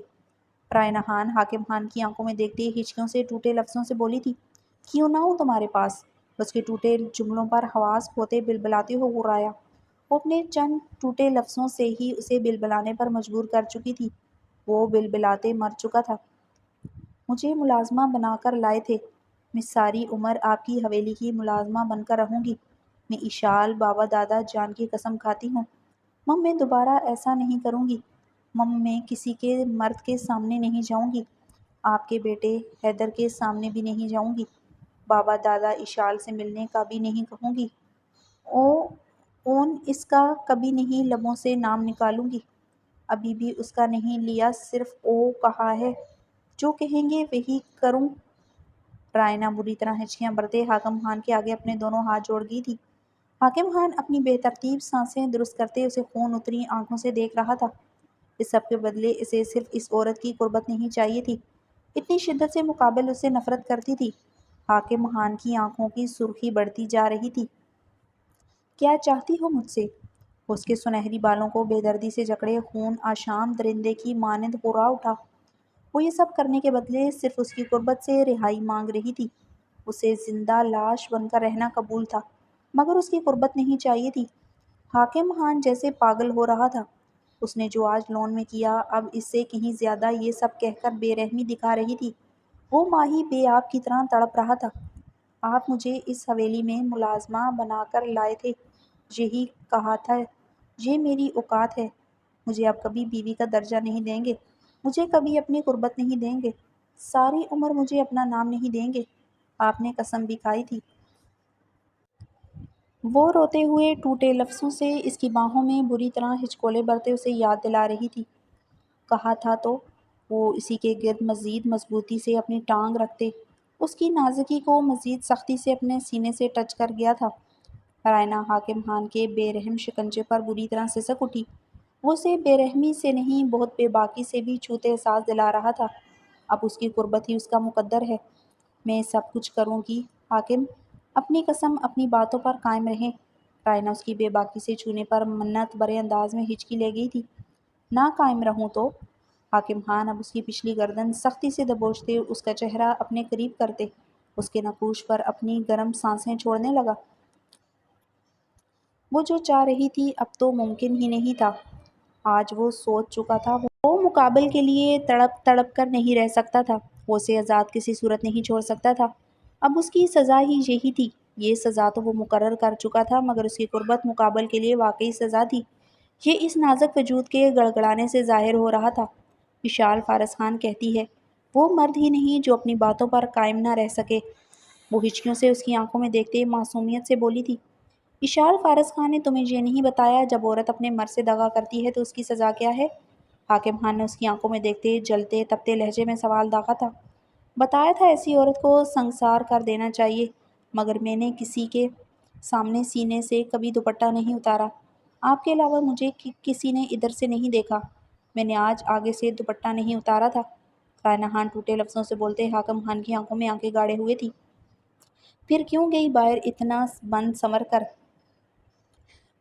رائنا خان حاکم خان کی آنکھوں میں دیکھتے ہچکیوں سے ٹوٹے لفظوں سے بولی تھی. کیوں نہ ہوں تمہارے پاس؟ اس کے ٹوٹے جملوں پر حواس کھوتے بلبلاتے ہو غرایا. وہ اپنے چند ٹوٹے لفظوں سے ہی اسے بلبلانے پر مجبور کر چکی تھی. وہ بلبلاتے مر چکا تھا. مجھے ملازمہ بنا کر لائے تھے، میں ساری عمر آپ کی حویلی کی ملازمہ بن کر رہوں گی. میں اشال بابا دادا جان کی قسم کھاتی ہوں، مم میں دوبارہ ایسا نہیں کروں گی. مم میں کسی کے مرد کے سامنے نہیں جاؤں گی، آپ کے بیٹے حیدر کے سامنے بھی نہیں جاؤں گی. بابا دادا اشال سے ملنے کا بھی نہیں کہوں گی. اون اس کا کبھی نہیں لبوں سے نام نکالوں گی. ابھی بھی اس کا نہیں لیا، صرف او کہا ہے. جو کہیں گے وہی کروں. رائنا بری طرح ہچکیاں بھرتے حاکم خان کے آگے اپنے دونوں ہاتھ جوڑ گئی تھی. حاکم خان اپنی بے ترتیب سانسیں درست کرتے اسے خون اتری آنکھوں سے دیکھ رہا تھا. اس سب کے بدلے اسے صرف اس عورت کی قربت نہیں چاہیے تھی. اتنی شدت سے مقابل اس سے نفرت کرتی تھی. حاکم خان کی آنکھوں کی سرخی بڑھتی جا رہی تھی. کیا چاہتی ہو مجھ سے؟ اس کے سنہری بالوں کو بے دردی سے جکڑے خون آشام درندے کی مانند ہورا اٹھا. وہ یہ سب کرنے کے بدلے صرف اس کی قربت سے رہائی مانگ رہی تھی. اسے زندہ لاش بن کر رہنا قبول تھا، مگر اس کی قربت نہیں چاہیے تھی. حاکم خان جیسے پاگل ہو رہا تھا. اس نے جو آج لون میں کیا، اب اس سے کہیں زیادہ یہ سب کہہ کر بے رحمی دکھا رہی تھی. وہ ماہی بے آب کی طرح تڑپ رہا تھا. آپ مجھے اس حویلی میں ملازمہ بنا کر لائے تھے، یہی کہا تھا، یہ میری اوقات ہے. مجھے آپ کبھی بیوی کا درجہ نہیں دیں گے، مجھے کبھی اپنی قربت نہیں دیں گے، ساری عمر مجھے اپنا نام نہیں دیں گے. آپ نے قسم بھی کھائی تھی. وہ روتے ہوئے ٹوٹے لفظوں سے اس کی باہوں میں بری طرح ہچکولے بھرتے اسے یاد دلا رہی تھی. کہا تھا تو. وہ اسی کے گرد مزید مضبوطی سے اپنی ٹانگ رکھتے اس کی نازکی کو مزید سختی سے اپنے سینے سے ٹچ کر گیا تھا. رائنا حاکم خان کے بے رحم شکنجے پر بری طرح سسک اٹھی. وہ اسے بے رحمی سے نہیں، بہت بے باکی سے بھی چھوتے احساس دلا رہا تھا. اب اس کی قربت ہی اس کا مقدر ہے. میں سب کچھ کروں گی حاکم، اپنی قسم اپنی باتوں پر قائم رہیں. رائنا اس کی بے باکی سے چھونے پر منت برے انداز میں ہچکی لے گئی تھی. نہ قائم رہوں تو؟ حاکم خان اب اس کی پچھلی گردن سختی سے دبوچتے اس کا چہرہ اپنے قریب کرتے اس کے نقوش پر اپنی گرم سانسیں چھوڑنے لگا. وہ جو چاہ رہی تھی اب تو ممکن ہی نہیں تھا. آج وہ سوچ چکا تھا. وہ مقابل کے لیے تڑپ تڑپ کر نہیں رہ سکتا تھا. وہ اسے آزاد کسی صورت نہیں چھوڑ سکتا تھا. اب اس کی سزا ہی یہی تھی. یہ سزا تو وہ مقرر کر چکا تھا، مگر اس کی قربت مقابل کے لیے واقعی سزا تھی. یہ اس نازک وجود کے گڑگڑانے سے ظاہر ہو رہا تھا. اشال فارس خان کہتی ہے، وہ مرد ہی نہیں جو اپنی باتوں پر قائم نہ رہ سکے. وہ ہچکیوں سے اس کی آنکھوں میں دیکھتے معصومیت سے بولی تھی. اشال فارس خان نے تمہیں یہ نہیں بتایا جب عورت اپنے مرد سے دغا کرتی ہے تو اس کی سزا کیا ہے؟ حاکم خان نے اس کی آنکھوں میں دیکھتے جلتے تپتے لہجے میں سوال داغا تھا. بتایا تھا ایسی عورت کو سنسار کر دینا چاہیے، مگر میں نے کسی کے سامنے سینے سے کبھی دوپٹہ نہیں اتارا. آپ کے علاوہ مجھے کسی نے ادھر سے نہیں دیکھا. میں نے آج آگے سے دوپٹہ نہیں اتارا تھا. رائنا خان ٹوٹے لفظوں سے بولتے حاکم خان کی آنکھوں میں آنکھیں گاڑے ہوئے تھی. پھر کیوں گئی باہر اتنا بند سنور کر؟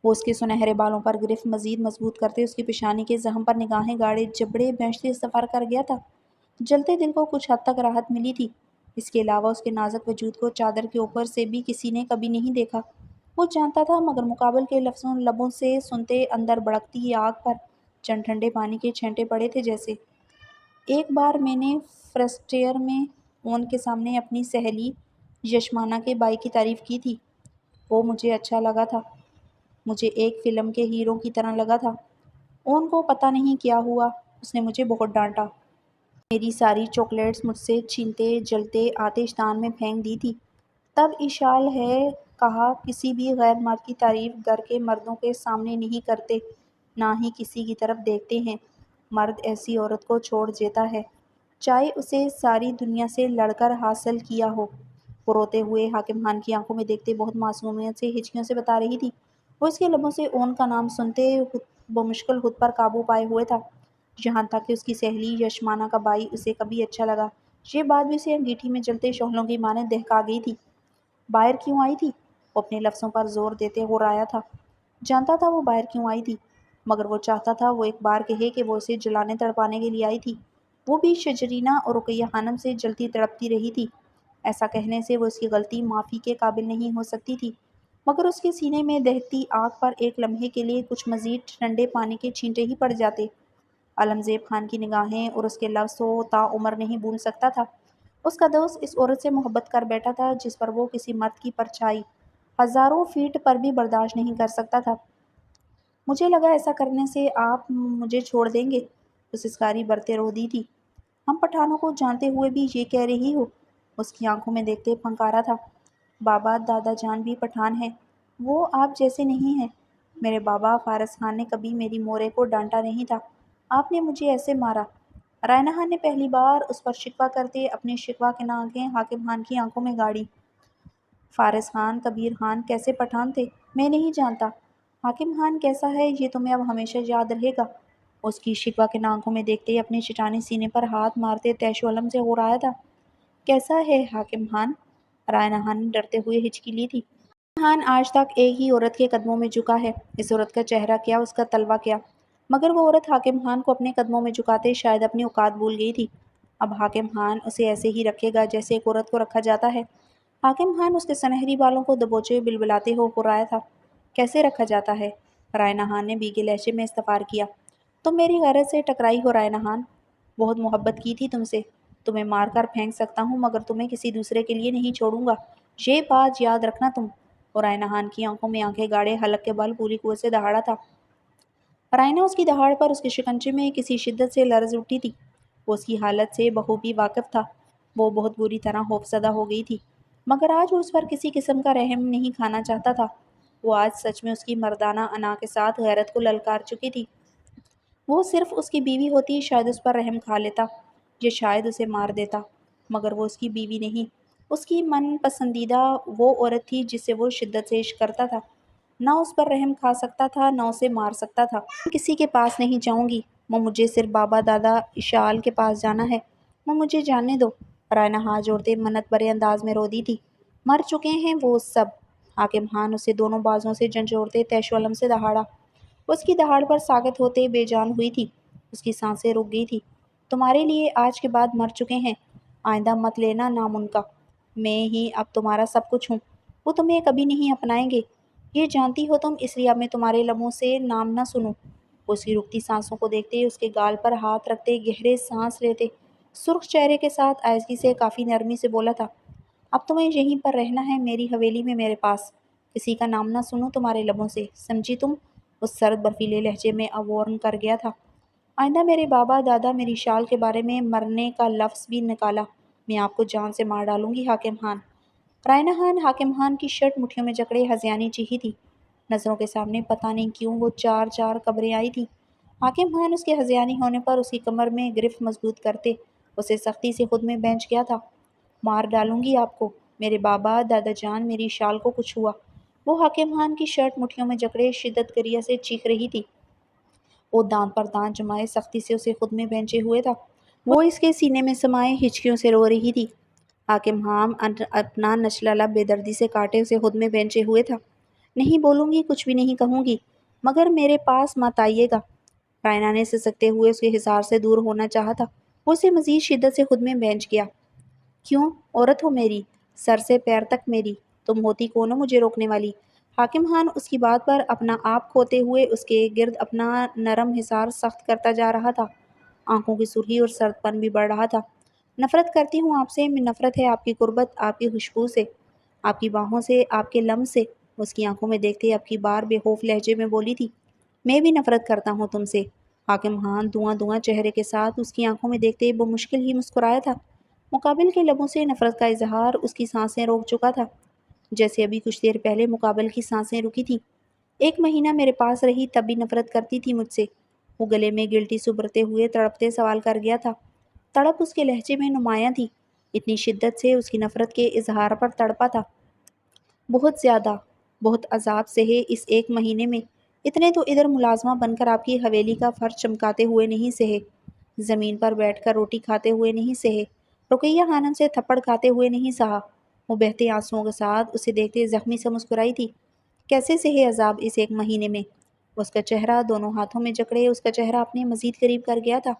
وہ اس کے سنہرے بالوں پر گرفت مزید مضبوط کرتے اس کی پیشانی کے زخم پر نگاہیں گاڑے جبڑے بھینچتے سفر کر گیا تھا. جلتے دل کو کچھ حد تک راحت ملی تھی. اس کے علاوہ اس کے نازک وجود کو چادر کے اوپر سے بھی کسی نے کبھی نہیں دیکھا. وہ جانتا تھا، مگر مقابل کے لفظوں لبوں سے سنتے اندر بھڑکتی آگ پر چند ٹھنڈے پانی کے چھینٹے پڑے تھے جیسے. ایک بار میں نے فرسٹیئر میں اون کے سامنے اپنی سہیلی یشمانہ کے بائی کی تعریف کی تھی۔ وہ مجھے اچھا لگا تھا، مجھے ایک فلم کے ہیرو کی طرح لگا تھا۔ اون کو پتہ نہیں کیا ہوا، اس نے مجھے بہت ڈانٹا۔ میری ساری چاکلیٹس مجھ سے چھینتے جلتے آتش دان میں پھینک دی تھی۔ تب اشال ہے کہا کسی بھی غیر مرد کی تعریف گھر کے مردوں کے سامنے نہیں کرتے، نہ ہی کسی کی طرف دیکھتے ہیں۔ مرد ایسی عورت کو چھوڑ دیتا ہے چاہے اسے ساری دنیا سے لڑ کر حاصل کیا ہو۔ وہ روتے ہوئے حاکم خان کی آنکھوں میں دیکھتے بہت معصومیت سے ہچکیوں سے بتا رہی تھی۔ وہ اس کے لبوں سے اون کا نام سنتے بمشکل خود پر قابو پائے ہوئے تھا، یہاں تک کہ اس کی سہیلی یشمانہ کا بھائی اسے کبھی اچھا لگا، یہ بات بھی اسے انگیٹھی میں جلتے شعلوں کی مانند دہکا گئی تھی۔ باہر کیوں آئی تھی؟ وہ اپنے لفظوں پر زور دیتے غرایا تھا۔ جانتا تھا وہ باہر کیوں آئی تھی، مگر وہ چاہتا تھا وہ ایک بار کہے کہ وہ اسے جلانے تڑپانے کے لیے آئی تھی۔ وہ بھی شجرینہ اور رقیہ خانم سے جلتی تڑپتی رہی تھی۔ ایسا کہنے سے وہ اس کی غلطی معافی کے قابل نہیں ہو سکتی تھی، مگر اس کے سینے میں دہتی آگ پر ایک لمحے کے لیے کچھ مزید ٹھنڈے پانی کے چھینٹے ہی پڑ جاتے۔ عالمزیب خان کی نگاہیں اور اس کے لفظ وہ تاعمر نہیں بھول سکتا تھا۔ اس کا دوست اس عورت سے محبت کر بیٹھا تھا جس پر وہ کسی مرد کی پرچھائی ہزاروں فیٹ پر بھی برداشت نہیں کر سکتا تھا۔ مجھے لگا ایسا کرنے سے آپ مجھے چھوڑ دیں گے، وہ سسکاری برتے رو دی تھی۔ ہم پٹھانوں کو جانتے ہوئے بھی یہ کہہ رہی ہو؟ اس کی آنکھوں میں دیکھتے پھنکارا تھا۔ بابا دادا جان بھی پٹھان ہیں، وہ آپ جیسے نہیں ہیں۔ میرے بابا فارس خان نے کبھی میری مورے کو ڈانٹا نہیں تھا، آپ نے مجھے ایسے مارا۔ رائنا خان نے پہلی بار اس پر شکوہ کرتے اپنی شکوہ کے ناگیں حاکم خان کی آنکھوں میں گاڑی۔ فارس خان کبیر خان کیسے پٹھان تھے میں نہیں جانتا، حاکم خان کیسا ہے یہ تمہیں اب ہمیشہ یاد رہے گا۔ اس کی شکوہ کے آنکھوں میں دیکھتے اپنے چٹانی سینے پر ہاتھ مارتے طیش و علم سے غرایا تھا۔ کیسا ہے حاکم خان؟ رائنا خان نے ڈرتے ہوئے ہچکی لی تھی۔ حاکم خان آج تک ایک ہی عورت کے قدموں میں جھکا ہے، اس عورت کا چہرہ کیا، اس کا طلوہ کیا، مگر وہ عورت حاکم خان کو اپنے قدموں میں جھکاتے شاید اپنی اوقات بھول گئی تھی۔ اب حاکم خان اسے ایسے ہی رکھے گا جیسے ایک عورت کو رکھا جاتا ہے۔ حاکم خان اس کے سنہری بالوں کو دبوچے بلبلاتے ہو غرایا تھا۔ کیسے رکھا جاتا ہے؟ رائنا خان نے بھیگے لہجے میں استفسار کیا۔ تم میری غیرت سے ٹکرائی ہو رائنا خان، بہت محبت کی تھی تم سے، تمہیں مار کر پھینک سکتا ہوں مگر تمہیں کسی دوسرے کے لیے نہیں چھوڑوں گا، یہ بات یاد رکھنا تم۔ اور رائنا خان کی آنکھوں میں آنکھیں گاڑے حلق کے بل پوری قوت سے دہاڑا تھا۔ رائنا اس کی دہاڑ پر اس کے شکنجے میں کسی شدت سے لرز اٹھی تھی۔ وہ اس کی حالت سے بخوبی واقف تھا، وہ بہت بری طرح خوفزدہ ہو گئی تھی، مگر آج وہ اس پر کسی قسم کا رحم نہیں کھانا چاہتا تھا۔ وہ آج سچ میں اس کی مردانہ انا کے ساتھ غیرت کو للکار چکی تھی۔ وہ صرف اس کی بیوی ہوتی شاید اس پر رحم کھا لیتا، یا شاید اسے مار دیتا، مگر وہ اس کی بیوی نہیں، اس کی من پسندیدہ وہ عورت تھی جس سے وہ شدت سے عشق کرتا تھا۔ نہ اس پر رحم کھا سکتا تھا نہ اسے مار سکتا تھا۔ میں کسی کے پاس نہیں جاؤں گی، مجھے صرف بابا دادا اشال کے پاس جانا ہے، مجھے جانے دو۔ رائنا ہاتھ جوڑتے منت بھرے انداز میں رو دی تھی۔ مر چکے ہیں وہ سب۔ حاکم خان اسے دونوں بازوؤں سے جھنجھوڑتے طیش و علم سے دہاڑا۔ وہ اس کی دہاڑ پر ساکت ہوتے بے جان ہوئی تھی، اس کی سانسیں رک گئی تھی۔ تمہارے لیے آج کے بعد مر چکے ہیں، آئندہ مت لینا نام ان کا، میں ہی اب تمہارا سب کچھ ہوں۔ وہ تمہیں کبھی نہیں اپنائیں گے، یہ جانتی ہو تم، اس لیے اب میں تمہارے لبوں سے نام نہ سنوں۔ وہ اس کی رکتی سانسوں کو دیکھتے اس کے گال پر ہاتھ رکھتے گہرے سانس لیتے سرخ چہرے کے ساتھ آہستگی سے کافی نرمی سے بولا تھا، اب تمہیں یہیں پر رہنا ہے میری حویلی میں میرے پاس، کسی کا نام نہ سنوں تمہارے لبوں سے، سمجھی تم؟ اس سرد برفیلے لہجے میں اب وارن کر گیا تھا۔ آئندہ میرے بابا دادا میری شال کے بارے میں مرنے کا لفظ بھی نکالا، میں آپ کو جان سے مار ڈالوں گی حاکم خان۔ رائنا خان حاکم خان کی شرٹ مٹھیوں میں جکڑے ہذیانی چیخی تھی۔ نظروں کے سامنے پتہ نہیں کیوں وہ چار چار قبریں آئی تھیں۔ حاکم خان اس کے ہذیانی ہونے پر اس کی کمر میں گرفت مضبوط کرتے اسے سختی سے خود میں بینچ گیا تھا۔ مار ڈالوں گی آپ کو، میرے بابا دادا جان میری شال کو کچھ ہوا، وہ حاکم خان کی شرٹ مٹھیوں میں جکڑے شدت گریہ سے چیخ رہی تھی۔ وہ دانت پر دانت جمائے سختی سے اسے خود میں بینچے ہوئے تھا، وہ اس کے سینے میں سمائے ہچکیوں سے رو رہی تھی۔ حاکم خان اپنا نچلا لب بے دردی سے کاٹے اسے خود میں بینچے ہوئے تھا۔ نہیں بولوں گی، کچھ بھی نہیں کہوں گی، مگر میرے پاس مت آئیے گا۔ رائنا نے سسکتے ہوئے اس کے حصار سے دور ہونا چاہا تھا، وہ اسے مزید شدت سے خود میں بینچ گیا۔ کیوں؟ عورت ہو میری، سر سے پیر تک میری، تم ہوتی کون ہو مجھے روکنے والی؟ حاکم خان اس کی بات پر اپنا آپ کھوتے ہوئے اس کے گرد اپنا نرم حصار سخت کرتا جا رہا تھا۔ آنکھوں کی سرخی اور سرد پن بھی بڑھ رہا تھا۔ نفرت کرتی ہوں آپ سے، نفرت ہے آپ کی قربت، آپ کی خوشبو سے، آپ کی باہوں سے، آپ کے لمس سے۔ اس کی آنکھوں میں دیکھتے اب کی بار بے خوف لہجے میں بولی تھی، میں بھی نفرت کرتا ہوں تم سے۔ حاکم خان دھواں دھواں چہرے کے ساتھ اس کی آنکھوں میں دیکھتے وہ مشکل ہی مسکرایا تھا۔ مقابل کے لبوں سے نفرت کا اظہار اس کی سانسیں روک چکا تھا، جیسے ابھی کچھ دیر پہلے مقابل کی سانسیں رکی تھی۔ 1 مہینہ میرے پاس رہی تب بھی نفرت کرتی تھی مجھ سے، وہ گلے میں گلٹی سبرتے ہوئے تڑپتے سوال کر گیا تھا۔ تڑپ اس کے لہجے میں نمایاں تھی، اتنی شدت سے اس کی نفرت کے اظہار پر تڑپا تھا۔ بہت زیادہ، بہت عذاب سہے اس 1 مہینے میں، اتنے تو ادھر ملازمہ بن کر آپ کی حویلی کا فرش چمکاتے ہوئے نہیں سہے، زمین پر بیٹھ کر روٹی کھاتے ہوئے نہیں سہے، رقیہ خانم سے تھپڑ کھاتے ہوئے نہیں سہا۔ وہ بہتے آنسوؤں کے ساتھ اسے دیکھتے زخمی سے مسکرائی تھی۔ کیسے سہے عذاب اس 1 مہینے میں؟ اس کا چہرہ دونوں ہاتھوں میں جکڑے اس کا چہرہ اپنے مزید قریب کر گیا تھا۔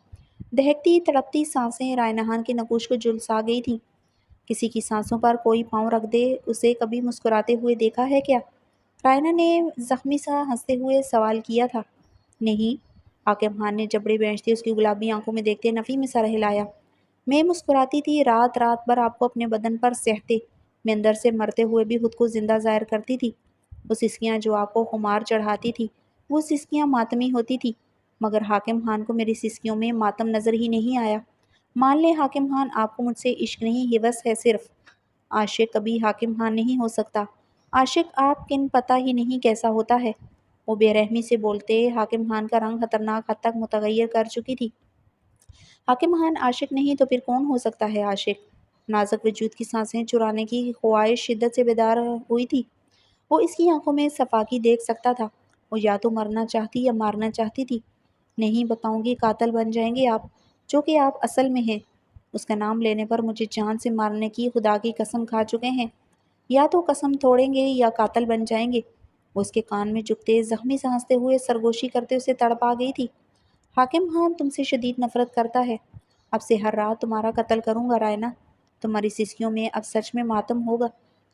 دہکتی تڑپتی سانسیں رائے نہان کے نقوش کو جھلسا گئی تھیں۔ کسی کی سانسوں پر کوئی پاؤں رکھ دے، اسے کبھی مسکراتے ہوئے دیکھا ہے کیا؟ رائنا نے زخمی سا ہنستے ہوئے سوال کیا تھا۔ نہیں، حاکم خان نے جبڑے بھینچتے اس کی گلابی آنکھوں میں دیکھتے نفی میں سر ہلایا۔ میں مسکراتی تھی، رات رات بھر آپ کو اپنے بدن پر سہتے، میں اندر سے مرتے ہوئے بھی خود کو زندہ ظاہر کرتی تھی۔ وہ سسکیاں جو آپ کو خمار چڑھاتی تھی، وہ سسکیاں ماتمی ہوتی تھی، مگر حاکم خان کو میری سسکیوں میں ماتم نظر ہی نہیں آیا۔ مان لیں حاکم خان، آپ کو مجھ سے عشق نہیں، ہوس ہے صرف۔ عاشق کبھی حاکم خان نہیں ہو سکتا، عاشق آپ کن پتہ ہی نہیں کیسا ہوتا ہے۔ وہ بے رحمی سے بولتے حاکم خان کا رنگ خطرناک حد تک متغیر کر چکی تھی۔ حاکم خان عاشق نہیں تو پھر کون ہو سکتا ہے عاشق؟ نازک وجود کی سانسیں چرانے کی خواہش شدت سے بیدار ہوئی تھی۔ وہ اس کی آنکھوں میں صفاقی دیکھ سکتا تھا، وہ یا تو مرنا چاہتی یا مارنا چاہتی تھی۔ نہیں بتاؤں گی، قاتل بن جائیں گے آپ، جو کہ آپ اصل میں ہیں۔ اس کا نام لینے پر مجھے جان سے مارنے کی خدا کی قسم کھا چکے ہیں، یا تو قسم توڑیں گے یا قاتل بن جائیں گے۔ وہ اس کے کان میں جھکتے زخمی سے ہنستے ہوئے سرگوشی کرتے اسے تڑپا گئی تھی۔ حاکم خان تم سے شدید نفرت کرتا ہے، اب سے ہر رات تمہارا قتل کروں گا رائنا۔ تمہاری سسکیوں میں اب سچ میں ماتم ہوگا،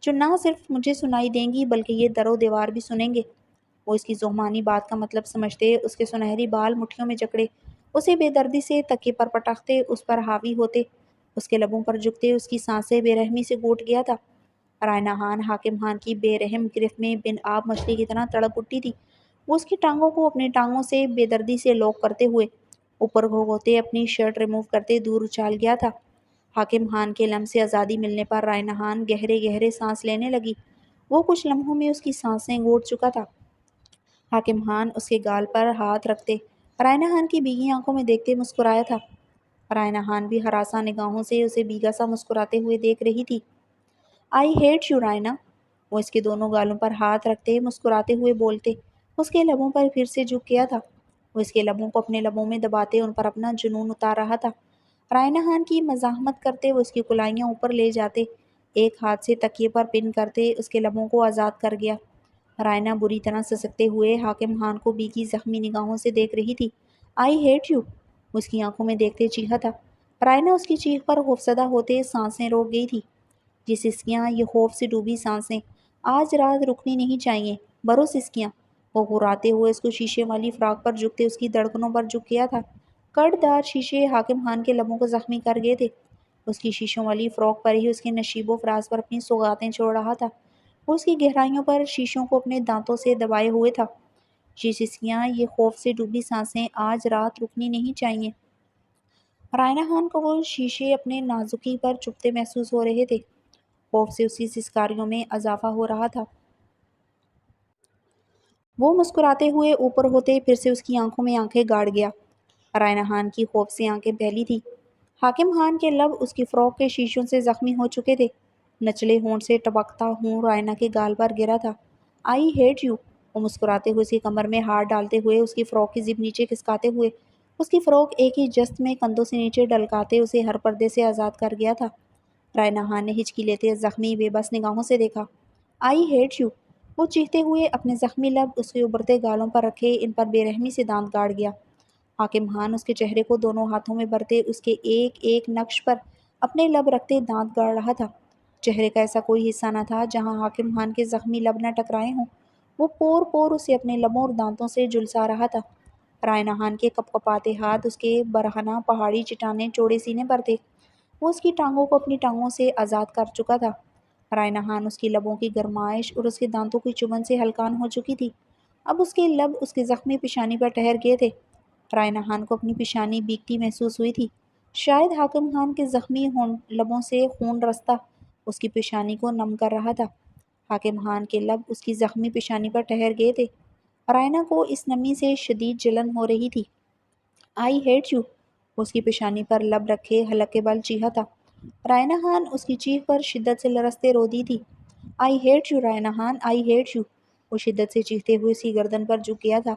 جو نہ صرف مجھے سنائی دیں گی بلکہ یہ در و دیوار بھی سنیں گے۔ وہ اس کی ذہنی بات کا مطلب سمجھتے اس کے سنہری بال مٹھیوں میں جکڑے اسے بے دردی سے تکیے پر پٹکتے اس پر حاوی ہوتے، اس کے لبوں پر جھکتے اس کی سانسیں بے رحمی سے گھوٹ گیا تھا۔ رائنا خان حاکم خان کی بے رحم گرفت میں بن آب مچھلی کی طرح تڑپ اٹھی تھی۔ وہ اس کی ٹانگوں کو اپنی ٹانگوں سے بے دردی سے لوک کرتے ہوئے اوپر ہوتے اپنی شرٹ ریموو کرتے دور اچھال گیا تھا۔ حاکم خان کے لمس سے آزادی ملنے پر رائنا خان گہرے گہرے سانس لینے لگی۔ وہ کچھ لمحوں میں اس کی سانسیں گھوٹ چکا تھا۔ حاکم خان اس کے گال پر ہاتھ رکھتے رائنا خان کی بھیگی آنکھوں میں دیکھتے مسکرایا تھا۔ رائنا خان بھی ہراساں نگاہوں سے اسے بھیگا سا مسکراتے ہوئے دیکھ رہی تھی۔ آئی ہیٹ یو رائنا، وہ اس کے دونوں گالوں پر ہاتھ رکھتے مسکراتے ہوئے بولتے اس کے لبوں پر پھر سے جھک گیا تھا۔ وہ اس کے لبوں کو اپنے لبوں میں دباتے ان پر اپنا جنون اتار رہا تھا۔ رائنا خان کی مزاحمت کرتے وہ اس کی کلائیاں اوپر لے جاتے، ایک ہاتھ سے تکیے پر پن کرتے اس کے لبوں کو آزاد کر گیا۔ رائنا بری طرح سسکتے ہوئے حاکم خان کو بھیگی زخمی نگاہوں سے دیکھ رہی تھی۔ آئی ہیٹ یو، اس کی آنکھوں میں دیکھتے چیخا تھا۔ رائنا اس کی چیخ پر خوفزدہ ہوتے سانسیں روک گئی تھی۔ یہ سسکیاں، یہ خوف سے ڈوبی سانسیں آج رات رکنی نہیں چاہیے، برو سسکیاں۔ وہ غراتے ہوئے اس کو شیشے والی فراق پر جھکتے اس کی دھڑکنوں پر جھک گیا تھا۔ کڑ دار شیشے حاکم خان کے لبوں کو زخمی کر گئے تھے۔ اس کی شیشوں والی فراق پر ہی اس کے نشیب و فراز پر اپنی سوغاتیں چھوڑ رہا تھا۔ وہ اس کی گہرائیوں پر شیشوں کو اپنے دانتوں سے دبائے ہوئے تھا۔ یہ سسکیاں، یہ خوف سے ڈوبی سانسیں آج رات رکنی نہیں چاہیے۔ رائنا خان کو وہ شیشے اپنے نازکی پر چبھتے محسوس ہو رہے تھے۔ خوف سے اس کی سسکاریوں میں اضافہ ہو رہا تھا۔ وہ مسکراتے ہوئے اوپر ہوتے پھر سے اس کی آنکھوں میں آنکھیں گاڑ گیا۔ رائنا خان کی خوف سے آنکھیں پھیلی تھی۔ حاکم خان کے لب اس کی فراق کے شیشوں سے زخمی ہو چکے تھے۔ نچلے ہونٹ سے ٹپکتا ہوں رائنا کے گال پر گرا تھا۔ آئی ہیٹ یو، وہ مسکراتے ہوئے اس کی کمر میں ہاتھ ڈالتے ہوئے اس کی فراق کی زپ نیچے کھسکاتے ہوئے اس کی فراق ایک ہی جست میں کندھوں سے نیچے ڈلکاتے اسے ہر پردے سے آزاد کر گیا تھا۔ رائنا خان نے ہچکی لیتے زخمی بے بس نگاہوں سے دیکھا۔ آئی ہیٹ یو، وہ چیختے ہوئے اپنے زخمی لب اس کے ابھرتے گالوں پر رکھے ان پر بے رحمی سے دانت گاڑ گیا۔ حاکم خان اس کے چہرے کو دونوں ہاتھوں میں بھرتے اس کے ایک ایک نقش پر اپنے لب رکھتے دانت گاڑ رہا تھا۔ چہرے کا ایسا کوئی حصہ نہ تھا جہاں حاکم خان کے زخمی لب نہ ٹکرائے ہوں۔ وہ پور پور اسے اپنے لبوں اور دانتوں سے جھلسا رہا تھا۔ رائے نہان کے کپ کپاتے ہاتھ اس کے برہنہ پہاڑی چٹانیں چوڑے سینے پر تھے۔ وہ اس کی ٹانگوں کو اپنی ٹانگوں سے آزاد کر چکا تھا۔ رائے نہان اس کی لبوں کی گرمائش اور اس کے دانتوں کی چبھن سے ہلکان ہو چکی تھی۔ اب اس کے لب اس کے زخمی پیشانی پر ٹھہر گئے تھے۔ رائے نہان کو اپنی پیشانی بھیگتی محسوس ہوئی تھی۔ شاید حاکم خان کے زخمی لبوں سے خون رستہ اس کی پیشانی کو نم کر رہا تھا۔ حاکم خان کے لب اس کی زخمی پیشانی پر ٹھہر گئے تھے۔ رائنا کو اس نمی سے شدید جلن ہو رہی تھی۔ آئی ہیٹ یو، اس کی پیشانی پر لب رکھے حلق کے بل چیخا تھا۔ رائنا خان اس کی چیخ پر شدت سے لرزتے رو دی تھی۔ I hate you Raina Khan, I hate you, وہ شدت سے چیختے ہوئے اس کی گردن پر جھک گیا تھا۔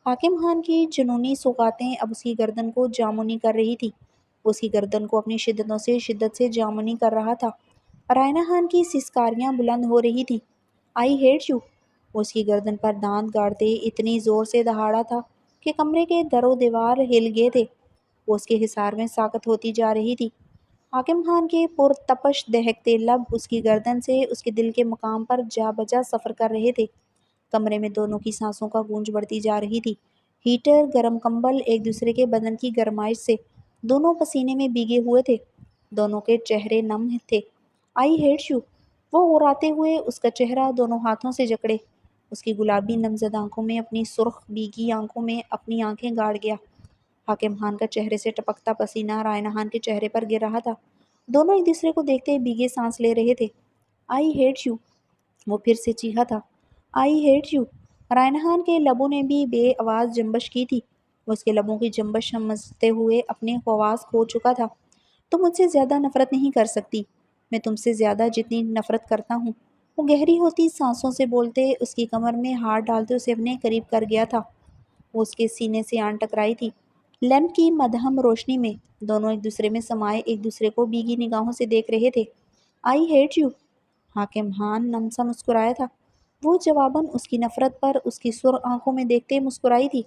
حاکم خان کی جنونی سوغاتیں اب اس کی گردن کو جامنی کر رہی تھی۔ اس کی گردن کو اپنی شدتوں سے شدت سے جامنی کر رہا تھا۔ رائنا خان کی سسکاریاں بلند ہو رہی تھی۔ آئی ہیٹ یو، وہ اس کی گردن پر دانت گاڑتے اتنی زور سے دہاڑا تھا کہ کمرے کے در و دیوار ہل گئے تھے۔ وہ اس کے حصار میں ساکت ہوتی جا رہی تھی۔ حاکم خان کے پرتپش دہکتے لب اس کی گردن سے اس کے دل کے مقام پر جا بجا سفر کر رہے تھے۔ کمرے میں دونوں کی سانسوں کا گونج بڑھتی جا رہی تھی۔ ہیٹر، گرم کمبل، ایک دوسرے کے بدن کی گرمائش سے دونوں پسینے میں بھیگے ہوئے تھے۔ دونوں کے چہرے نم تھے۔ آئی ہیٹ یو، وہ اڑاتے ہوئے اس کا چہرہ دونوں ہاتھوں سے جکڑے اس کی گلابی نمزد آنکھوں میں اپنی سرخ بھیگی آنکھوں میں اپنی آنکھیں گاڑ گیا۔ حاکم خان کا چہرے سے ٹپکتا پسینہ رائے نہان کے چہرے پر گر رہا تھا۔ دونوں ایک دوسرے کو دیکھتے بھیگے سانس لے رہے تھے۔ آئی ہیٹ یو، وہ پھر سے چیخا تھا۔ آئی ہیٹ یو، رائے نہان کے لبوں نے بھی بے آواز جنبش کی تھی۔ وہ اس کے لبوں کی جنبش سمجھتے ہوئے اپنے حواس کھو چکا تھا۔ تم مجھ سے زیادہ نفرت نہیں کر سکتی، میں تم سے زیادہ جتنی نفرت کرتا ہوں۔ وہ گہری ہوتی سانسوں سے بولتے اس کی کمر میں ہاتھ ڈالتے اسے اپنے قریب کر گیا تھا۔ وہ اس کے سینے سے آن ٹکرائی تھی۔ لیمپ کی مدھم روشنی میں دونوں ایک دوسرے میں سمائے ایک دوسرے کو بھیگی نگاہوں سے دیکھ رہے تھے۔ آئی ہیٹ یو، حاکم خان نم سا مسکرایا تھا۔ وہ جواباً اس کی نفرت پر اس کی سرخ آنکھوں میں دیکھتے مسکرائی تھی۔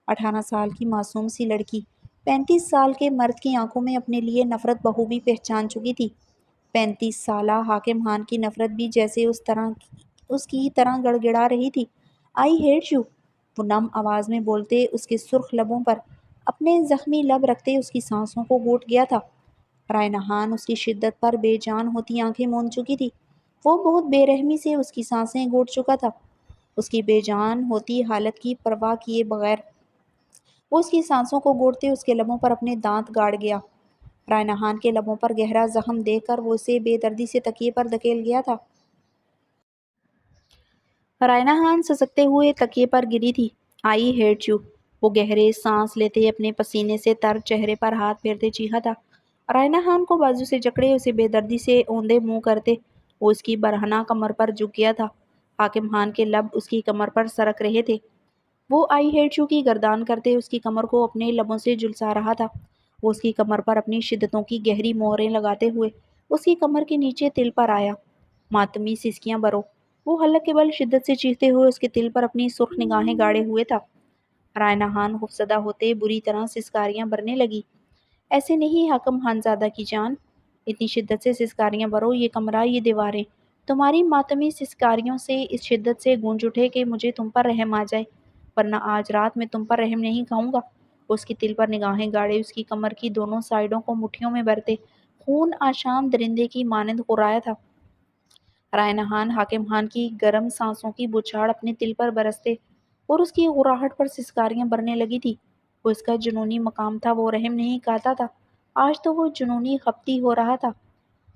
18 سال کی معصوم سی لڑکی 35 سال کے مرد کی آنکھوں میں اپنے لیے نفرت بخوبی پہچان چکی تھی۔ 35 سالہ حاکم خان کی نفرت بھی جیسے اس کی طرح گڑ گڑا رہی تھی۔ آئی ہیٹ یو، وہ نم آواز میں بولتے اس کے سرخ لبوں پر اپنے زخمی لب رکھتے اس کی سانسوں کو گھونٹ گیا تھا۔ رائے نہان اس کی شدت پر بے جان ہوتی آنکھیں موند چکی تھی۔ وہ بہت بے رحمی سے اس کی سانسیں گھونٹ چکا تھا۔ اس کی بے جان ہوتی حالت کی پرواہ کیے بغیر وہ اس کی سانسوں کو گھونٹتے اس کے لبوں پر اپنے دانت گاڑ گیا۔ رائے نہان کے لبوں پر گہرا زخم دیکھ کر وہ اسے بے دردی سے تکیے پر دھکیل گیا تھا۔ رائے نہان سسکتے ہوئے تکیے پر گری تھی۔ آئی ہیٹ یو، وہ گہرے سانس لیتے اپنے پسینے سے تر چہرے پر ہاتھ پھیرتے چیخا تھا۔ رائے نہان کو بازو سے جکڑے اسے بے دردی سے اوندے منہ کرتے وہ اس کی برہنہ کمر پر جھک گیا تھا۔ حاکم خان کے لب اس کی کمر پر سرک رہے تھے۔ وہ آئی ہیٹ یو کی گردان کرتے اس کی کمر کو اپنے لبوں سے جھلسا رہا تھا۔ وہ اس کی کمر پر اپنی شدتوں کی گہری مہریں لگاتے ہوئے اس کی کمر کے نیچے تل پر آیا۔ ماتمی سسکیاں برو، وہ حلق کے بل شدت سے چیختے ہوئے اس کے تل پر اپنی سرخ نگاہیں گاڑے ہوئے تھا۔ رائے نہان خوفزدہ ہوتے بری طرح سسکاریاں بھرنے لگی۔ ایسے نہیں حاکم خان زادہ کی جان، اتنی شدت سے سسکاریاں بھرو، یہ کمرہ، یہ دیواریں تمہاری ماتمی سسکاریوں سے اس شدت سے گونج اٹھے کہ مجھے تم پر رحم آ جائے، ورنہ آج رات میں تم پر رحم نہیں کھاؤں گا۔ اس کی تل پر نگاہیں گاڑے اس کی کمر کی دونوں سائیڈوں کو مٹھیوں میں بھرتے خون آشام درندے کی مانند ہرایا تھا۔ رائے نہان حاکم خان کی گرم سانسوں کی بچھاڑ اپنے تل پر برستے اور اس کی غراہٹ پر سسکاریاں بھرنے لگی تھی۔ وہ اس کا جنونی مقام تھا، وہ رحم نہیں کھاتا تھا، آج تو وہ جنونی خپتی ہو رہا تھا۔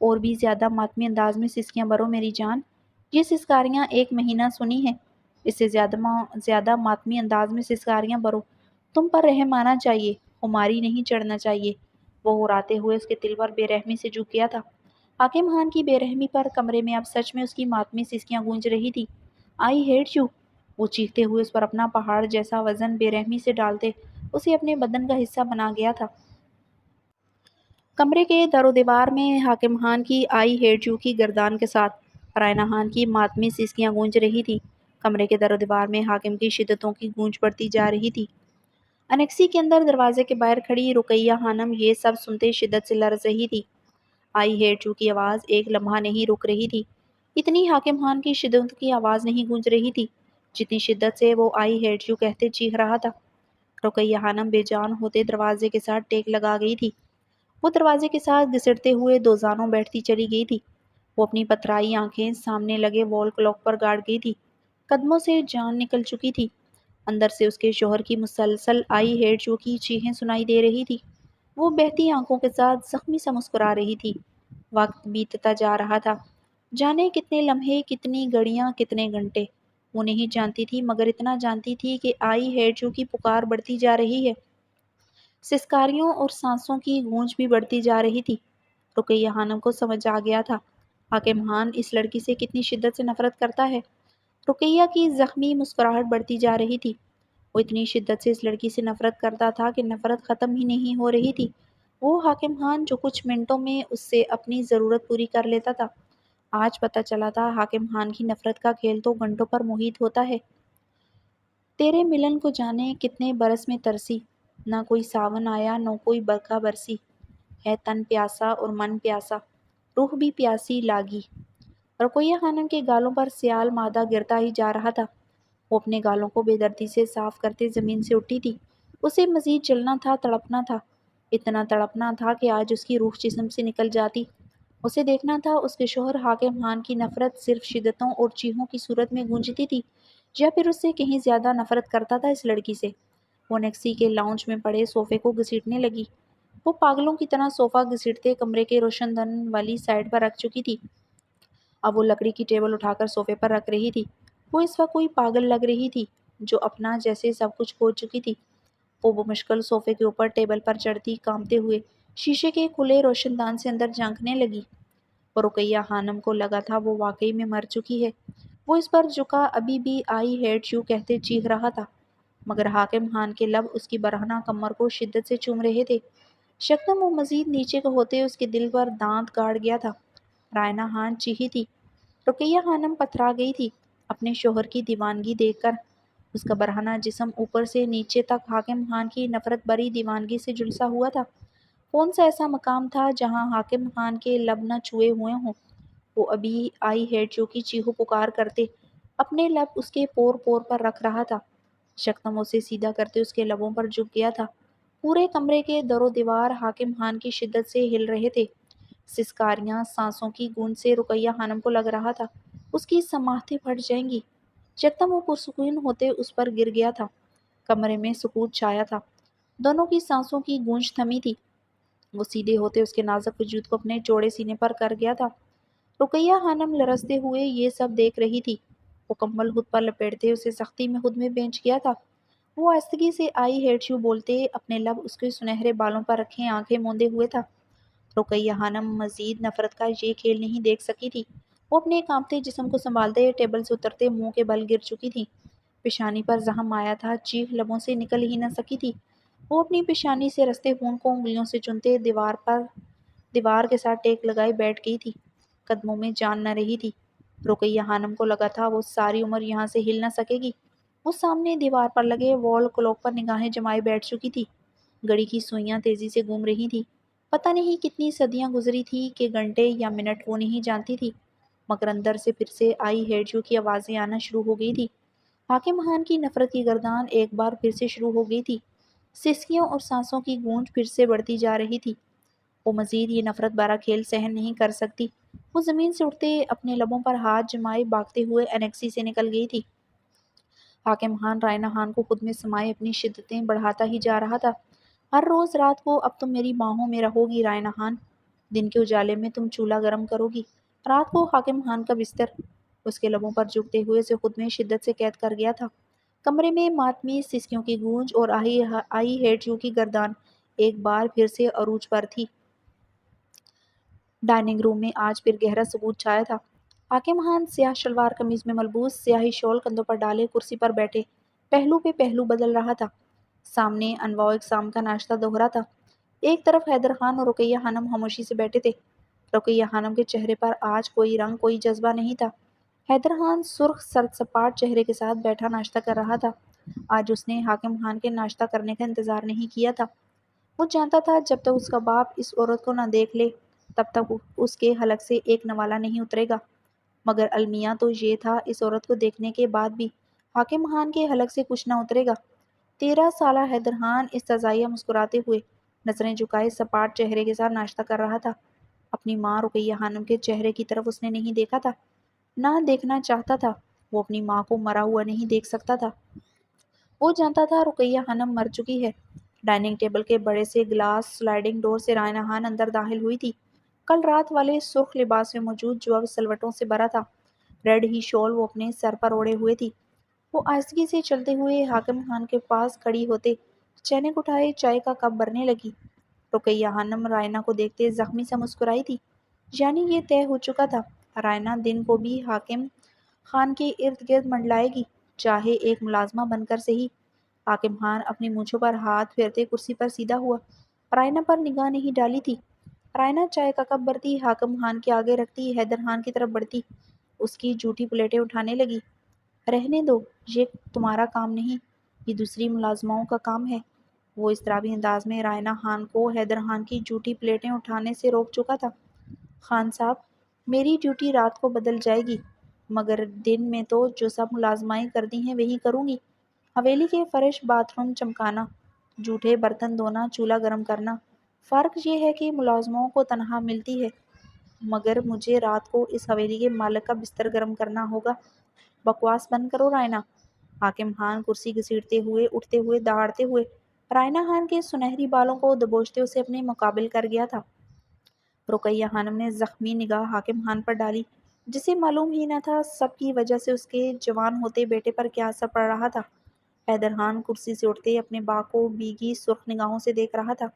اور بھی زیادہ ماتمی انداز میں سسکیاں بھرو میری جان، یہ سسکاریاں 1 مہینہ سنی ہیں، اس سے زیادہ ماتمی انداز میں سسکاریاں بھرو، تم پر رحم آنا چاہیے، خماری نہیں چڑھنا چاہیے۔ وہ ہراتے ہوئے اس کے تل پر بے رحمی سے جھک گیا تھا۔ حاکم خان کی بے رحمی پر کمرے میں اب سچ میں اس کی ماتمی سسکیاں گونج رہی تھی۔ آئی ہیٹ یو، وہ چیختے ہوئے اس پر اپنا پہاڑ جیسا وزن بے رحمی سے ڈالتے اسے اپنے بدن کا حصہ بنا گیا تھا۔ کمرے کے در و دیوار میں حاکم خان کی آئی ہیٹ یو کی گردان کے ساتھ رائے نہان کی ماتمی سسکیاں گونج رہی تھی۔ کمرے کے در و دیوار میں حاکم کی شدتوں کی گونج بڑھتی جا رہی تھی۔ انیکسی کے اندر دروازے کے باہر کھڑی رقیہ خانم یہ سب سنتے شدت سے لرز رہی تھی۔ آئی ہیٹ یو کی آواز ایک لمحہ نہیں رک رہی تھی۔ اتنی حاکم خان کی شدت کی آواز نہیں گونج رہی تھی جتنی شدت سے وہ آئی ہیٹ یو کہتے چیخ رہا تھا۔ رقیہ خانم بے جان ہوتے دروازے کے ساتھ ٹیک لگا گئی تھی۔ وہ دروازے کے ساتھ گھسٹتے ہوئے دوزانوں بیٹھتی چلی گئی تھی۔ وہ اپنی پتھرائی آنکھیں سامنے لگے وال کلاک پر گاڑ گئی تھی۔ قدموں سے جان نکل چکی تھی۔ اندر سے اس کے شوہر کی مسلسل آئی ہیٹ جو کی چیخیں سنائی دے رہی تھی۔ وہ بہتی آنکھوں کے ساتھ زخمی سا مسکرا رہی تھی۔ وقت بیتتا جا رہا تھا۔ جانے کتنے لمحے، کتنی گھڑیاں، کتنے گھنٹے۔ وہ نہیں جانتی تھی، مگر اتنا جانتی تھی کہ آئی ہیٹ جو کی پکار بڑھتی جا رہی ہے۔ سسکاریوں اور سانسوں کی گونج بھی بڑھتی جا رہی تھی۔ رقیہ خانم کو سمجھ آ گیا تھا حاکم خان اس لڑکی سے کتنی شدت سے نفرت کرتا ہے۔ رقیہ کی زخمی مسکراہٹ بڑھتی جا رہی تھی۔ وہ اتنی شدت سے اس لڑکی سے نفرت کرتا تھا کہ نفرت ختم ہی نہیں ہو رہی تھی۔ وہ حاکم خان جو کچھ منٹوں میں اس سے اپنی ضرورت پوری کر لیتا تھا، آج پتہ چلا تھا حاکم خان کی نفرت کا کھیل تو گھنٹوں پر محیط ہوتا ہے۔ تیرے ملن کو جانے کتنے برس میں ترسی، نہ کوئی ساون آیا نہ کوئی برکھا برسی، ہے تن پیاسا اور من پیاسا، روح بھی پیاسی لاگی۔ رقیہ خانم کے گالوں پر سیال مادہ گرتا ہی جا رہا تھا۔ وہ اپنے گالوں کو بے دردی سے صاف کرتے زمین سے اٹھی تھی۔ اسے مزید جلنا تھا، تڑپنا تھا، اتنا تڑپنا تھا کہ آج اس کی روح جسم سے نکل جاتی۔ اسے دیکھنا تھا اس کے شوہر حاکم خان کی نفرت صرف شدتوں اور چیخوں کی صورت میں گونجتی تھی، یا پھر اس سے کہیں زیادہ نفرت کرتا تھا اس لڑکی سے۔ وہ نیکسی کے لاؤنج میں پڑے صوفے کو گھسیٹنے لگی۔ وہ پاگلوں کی طرح صوفہ گھسیٹتے کمرے کے روشن دان والی سائڈ پر رکھ چکی تھی۔ اب وہ لکڑی کی ٹیبل اٹھا کر صوفے پر رکھ رہی تھی۔ وہ اس وقت کوئی پاگل لگ رہی تھی جو اپنا جیسے سب کچھ کھو چکی تھی۔ وہ بمشکل صوفے کے اوپر ٹیبل پر چڑھتی کانپتے ہوئے شیشے کے کھلے روشن دان سے اندر جھانکنے لگی۔ اور رقیہ خانم کو لگا تھا وہ واقعی میں مر چکی ہے۔ وہ اس پر جھکا ابھی بھی آئی ہیٹ یو کہتے چیخ رہا تھا، مگر حاکم خان کے لب اس کی برہنہ کمر کو شدت سے چوم رہے تھے۔ شکم وہ مزید نیچے کو ہوتے اس کے دل پر دانت گاڑ گیا تھا۔ رائنا خان چیخی تھی۔ رقیہ خانم پتھرا گئی تھی اپنے شوہر کی دیوانگی دیکھ کر۔ اس کا برہنہ جسم اوپر سے نیچے تک حاکم خان کی نفرت بری دیوانگی سے جھلسا ہوا تھا۔ کون سا ایسا مقام تھا جہاں حاکم خان کے لب نہ چھوئے ہوئے ہوں؟ وہ ابھی آئی ہیٹ یو کی چیخو پکار کرتے اپنے لب اس کے پور پور پر رکھ رہا تھا۔ شکم اسے سیدھا کرتے اس کے لبوں پر جھک گیا تھا۔ پورے کمرے کے در و دیوار حاکم خان کی شدت سے ہل رہے تھے۔ سسکاریاں، سانسوں کی گونج سے رقیہ خانم کو لگ رہا تھا اس کی سماعتیں پھٹ جائیں گی۔ یکدم وہ پرسکون ہوتے اس پر گر گیا تھا۔ کمرے میں سکوت چھایا تھا۔ دونوں کی سانسوں کی گونج تھمی تھی۔ وہ سیدھے ہوتے اس کے نازک وجود کو اپنے چوڑے سینے پر کر گیا تھا۔ رقیہ خانم لرزتے ہوئے یہ سب دیکھ رہی تھی۔ وہ کمبل خود پر لپیٹتے اسے سختی میں خود میں بینچ گیا تھا۔ وہ آہستگی سے آئی ہیٹ یو بولتے اپنے لب اس کے سنہرے بالوں پر رکھے آنکھیں موندے ہوئے تھا۔ رقیہ خانم مزید نفرت کا یہ کھیل نہیں دیکھ سکی تھی۔ وہ اپنے کانپتے جسم کو سنبھالتے ٹیبل سے اترتے منہ کے بل گر چکی تھی۔ پیشانی پر زخم آیا تھا، چیخ لبوں سے نکل ہی نہ سکی تھی۔ وہ اپنی پیشانی سے رستے خون کو انگلیوں سے چنتے دیوار کے ساتھ ٹیک لگائے بیٹھ گئی تھی۔ قدموں میں جان نہ رہی تھی۔ رقیہ خانم کو لگا تھا وہ ساری عمر یہاں سے ہل نہ سکے گی۔ وہ سامنے دیوار پر لگے وال کلاک پر نگاہیں جمائے بیٹھ چکی تھی۔ گھڑی کی سوئیاں تیزی سے گھوم رہی تھی۔ پتہ نہیں کتنی صدیاں گزری تھی کہ گھنٹے یا منٹ وہ نہیں جانتی تھی، مگر اندر سے پھر سے آئی ہیٹ یو کی آوازیں آنا شروع ہو گئی تھی۔ حاکم خان کی نفرت کی گردان ایک بار پھر سے شروع ہو گئی تھی۔ سسکیوں اور سانسوں کی گونج پھر سے بڑھتی جا رہی تھی۔ وہ مزید یہ نفرت بھرا کھیل سہن نہیں کر سکتی۔ وہ زمین سے اٹھتے اپنے لبوں پر ہاتھ جمائے بھاگتے ہوئے انیکسی سے نکل گئی تھی۔ حاکم خان رائنا خان کو خود میں سمائے اپنی شدتیں بڑھاتا ہی جا رہا تھا۔ ہر روز رات کو اب تم میری باہوں میں رہو گی رائنا خان۔ دن کے اجالے میں تم چولہا گرم کرو گی، رات کو حاکم خان کا بستر۔ اس کے لبوں پر جھکتے ہوئے اسے خود میں شدت سے قید کر گیا تھا۔ کمرے میں ماتمی سسکیوں کی گونج اور آئی ہیٹ یو کی گردان ایک بار پھر سے عروج پر تھی۔ ڈائننگ روم میں آج پھر گہرا سکوت چھایا تھا۔ حاکم خان سیاہ شلوار قمیض میں ملبوس، سیاہی شال کندھوں پر ڈالے کرسی پر بیٹھے پہلو پہ پہلو بدل رہا تھا۔ سامنے انواع و اقسام کا ناشتہ دوہرا تھا۔ ایک طرف حیدر خان اور رقیہ خانم خاموشی سے بیٹھے تھے۔ رقیہ خانم کے چہرے پر آج کوئی رنگ، کوئی جذبہ نہیں تھا۔ حیدر خان سرخ سرسپاٹ چہرے کے ساتھ بیٹھا ناشتہ کر رہا تھا۔ آج اس نے حاکم خان کے ناشتہ کرنے کا انتظار نہیں کیا تھا۔ وہ جانتا تھا جب تک اس کا باپ اس عورت کو نہ دیکھ لے تب تک اس کے حلق سے ایک نوالہ نہیں اترے گا، مگر المیہ تو یہ تھا اس عورت کو دیکھنے کے بعد بھی حاکم خان کے حلق سے کچھ نہ اترے گا۔ 13 سالہ حیدر خان استزائیہ مسکراتے ہوئے نظریں جھکائے سپاٹ چہرے کے ساتھ ناشتہ کر رہا تھا۔ اپنی ماں رقیہ خانم کے چہرے کی طرف اس نے نہیں دیکھا تھا، نہ دیکھنا چاہتا تھا۔ وہ اپنی ماں کو مرا ہوا نہیں دیکھ سکتا تھا۔ وہ جانتا تھا رقیہ خانم مر چکی ہے۔ ڈائننگ ٹیبل کے بڑے سے گلاس سلائڈنگ ڈور سے رائنہ خان اندر داخل ہوئی تھی، کل رات والے سرخ لباس میں موجود جو اب سلوٹوں سے بھرا تھا۔ ریڈ ہی شال وہ اپنے سر پر اوڑھے ہوئے تھی۔ وہ آہستگی سے چلتے ہوئے حاکم خان کے پاس کھڑی ہوتے چینک اٹھائے چائے کا کپ بھرنے لگی۔ رقیہ خانم رائنہ کو دیکھتے زخمی سا مسکرائی تھی، یعنی یہ طے ہو چکا تھا، رائنہ دن کو بھی حاکم خان کے ارد گرد منڈلائے گی، چاہے ایک ملازمہ بن کر صحیح۔ حاکم خان اپنی مونچھوں پر ہاتھ پھیرتے کرسی پر سیدھا ہوا، رائنہ پر نگاہ نہیں ڈالی تھی۔ رائنہ چائے کا کپ بھرتی، حاکم خان کے آگے رکھتی، حیدر خان کی طرف بڑھتی، اس کی جھوٹی پلیٹیں اٹھانے لگی۔ رہنے دو، یہ تمہارا کام نہیں، یہ دوسری ملازماؤں کا کام ہے۔ وہ اضطرابی انداز میں رائنہ خان کو حیدر خان کی جھوٹی پلیٹیں اٹھانے سے روک چکا تھا۔ خان صاحب، میری ڈیوٹی رات کو بدل جائے گی، مگر دن میں تو جو سب ملازمائیں کرتی ہیں وہی کروں گی۔ حویلی کے فرش، باتھ روم چمکانا، جھوٹے برتن دھونا، چولہا گرم کرنا۔ فرق یہ ہے کہ ملازموں کو تنخواہ ملتی ہے، مگر مجھے رات کو اس حویلی کے مالک کا بستر گرم کرنا ہوگا۔ بکواس بند کرو رائنہ۔ حاکم خان کرسی گھسیٹتے ہوئے، اٹھتے ہوئے، دہاڑتے ہوئے رائنہ خان کے سنہری بالوں کو دبوچتے اسے اپنے مقابل کر گیا تھا۔ رقیہ خانم نے زخمی نگاہ حاکم خان پر ڈالی، جسے معلوم ہی نہ تھا سب کی وجہ سے اس کے جوان ہوتے بیٹے پر کیا اثر پڑ رہا تھا۔ حیدر خان کرسی سے اٹھتے اپنے باغ کو بھیگی سرخ نگاہوں سے دیکھ رہا تھا۔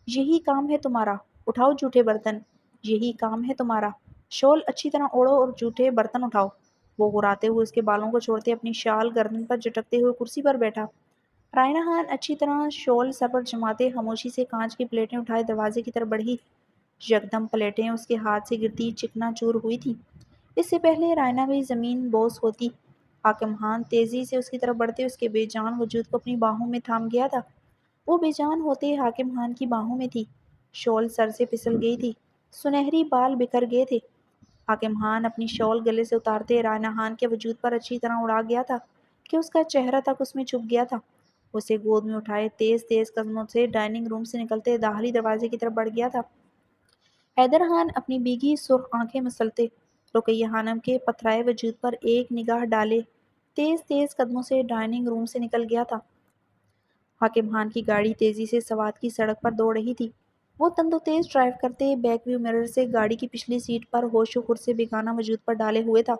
یہی کام ہے تمہارا، اٹھاؤ جھوٹے برتن، یہی کام ہے تمہارا، شال اچھی طرح اوڑھو اور جھوٹے برتن اٹھاؤ۔ وہ غراتے ہوئے اس کے بالوں کو چھوڑتے اپنی شال گردن پر جھٹکتے ہوئے کرسی پر بیٹھا۔ رائنہ خان اچھی طرح شال سر پر جماتے خاموشی سے کانچ کی پلیٹیں اٹھائے دروازے کی طرف بڑھی۔ یکدم پلیٹیں اس کے ہاتھ سے گرتی چکنا چور ہوئی تھیں۔ اس سے پہلے رائنہ بھی زمین بوس ہوتی۔ حاکم خان تیزی سے اس کی طرف بڑھتے اس کے بے جان وجود کو اپنی باہوں میں تھام گیا تھا۔ وہ بے جان ہوتے حاکم خان کی باہوں میں تھی، شال سر سے پھسل گئی تھی، سنہری بال بکھر گئے تھے۔ حاکم خان اپنی شال گلے سے اتارتے رائنہ خان کے وجود پر اچھی طرح اڑا گیا تھا کہ اس کا چہرہ تک اس میں چھپ گیا تھا۔ اسے گود میں اٹھائے تیز تیز قدموں سے ڈائننگ روم سے نکلتے داخلی دروازے کی طرف بڑھ گیا تھا۔ حیدر خان اپنی بھیگی سرخ آنکھیں مسلتے رقیہ خانم کے پتھرائے وجود پر ایک نگاہ ڈالے تیز تیز قدموں سے ڈائننگ روم سے نکل گیا تھا۔ حاکم خان کی گاڑی تیزی سے سوات کی سڑک پر دوڑ رہی تھی۔ وہ تند و تیز ڈرائیو کرتے بیک ویو مرر سے گاڑی کی پچھلی سیٹ پر ہوش و خرد سے بیگانہ وجود پر ڈالے ہوئے تھا۔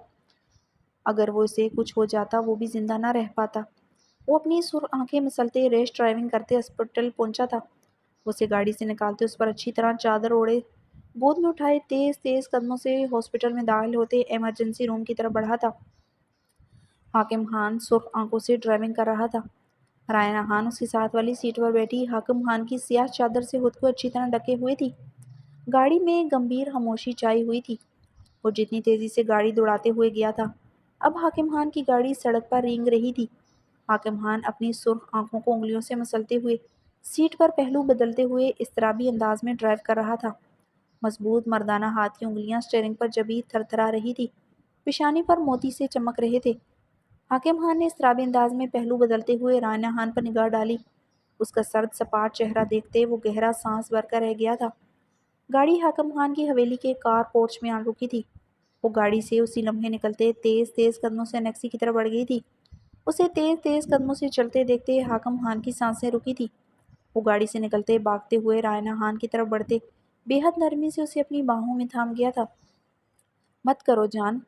اگر وہ اسے کچھ ہو جاتا وہ بھی زندہ نہ رہ پاتا۔ وہ اپنی سرخ آنکھیں مسلتے ریش ڈرائیونگ کرتے ہسپتال پہنچا تھا۔ اسے گاڑی سے نکالتے اس پر اچھی طرح چادر اوڑھے گود میں اٹھائے تیز تیز قدموں سے ہاسپٹل میں داخل ہوتے ایمرجنسی روم کی طرف بڑھا تھا۔ حاکم خان سرخ آنکھوں سے ڈرائیونگ کر رہا تھا۔ رائنہ خان اس کے ساتھ والی سیٹ پر بیٹھی حاکم خان کی سیاہ چادر سے خود کو اچھی طرح ڈھکے ہوئے تھی۔ گاڑی میں گمبھیر خاموشی چھائی ہوئی تھی۔ وہ جتنی تیزی سے گاڑی دوڑاتے ہوئے گیا تھا، اب حاکم خان کی گاڑی سڑک پر رینگ رہی تھی۔ حاکم خان اپنی سرخ آنکھوں کو انگلیوں سے مسلتے ہوئے سیٹ پر پہلو بدلتے ہوئے اضطرابی انداز میں ڈرائیو کر رہا تھا۔ مضبوط مردانہ ہاتھ کی انگلیاں سٹیئرنگ پر جبھی تھر تھرا رہی تھی، پیشانی پر موتی سے چمک رہے تھے۔ حاکم خان نے اضطرابی انداز میں پہلو بدلتے ہوئے رائنہ خان پر نگاہ ڈالی۔ اس کا سرد سپاٹ چہرہ دیکھتے وہ گہرا سانس بھر کر رہ گیا تھا۔ گاڑی حاکم خان کی حویلی کے کار پورچ میں آ رکی تھی۔ وہ گاڑی سے اسی لمحے نکلتے تیز تیز قدموں سے انیکسی کی طرف بڑھ گئی تھی۔ اسے تیز تیز قدموں سے چلتے دیکھتے حاکم خان کی سانسیں رکی تھی۔ وہ گاڑی سے نکلتے بھاگتے ہوئے رائنہ خان کی طرف بڑھتے بے حد نرمی سے اسے اپنی باہوں میں تھام گیا تھا۔ مت کرو جان،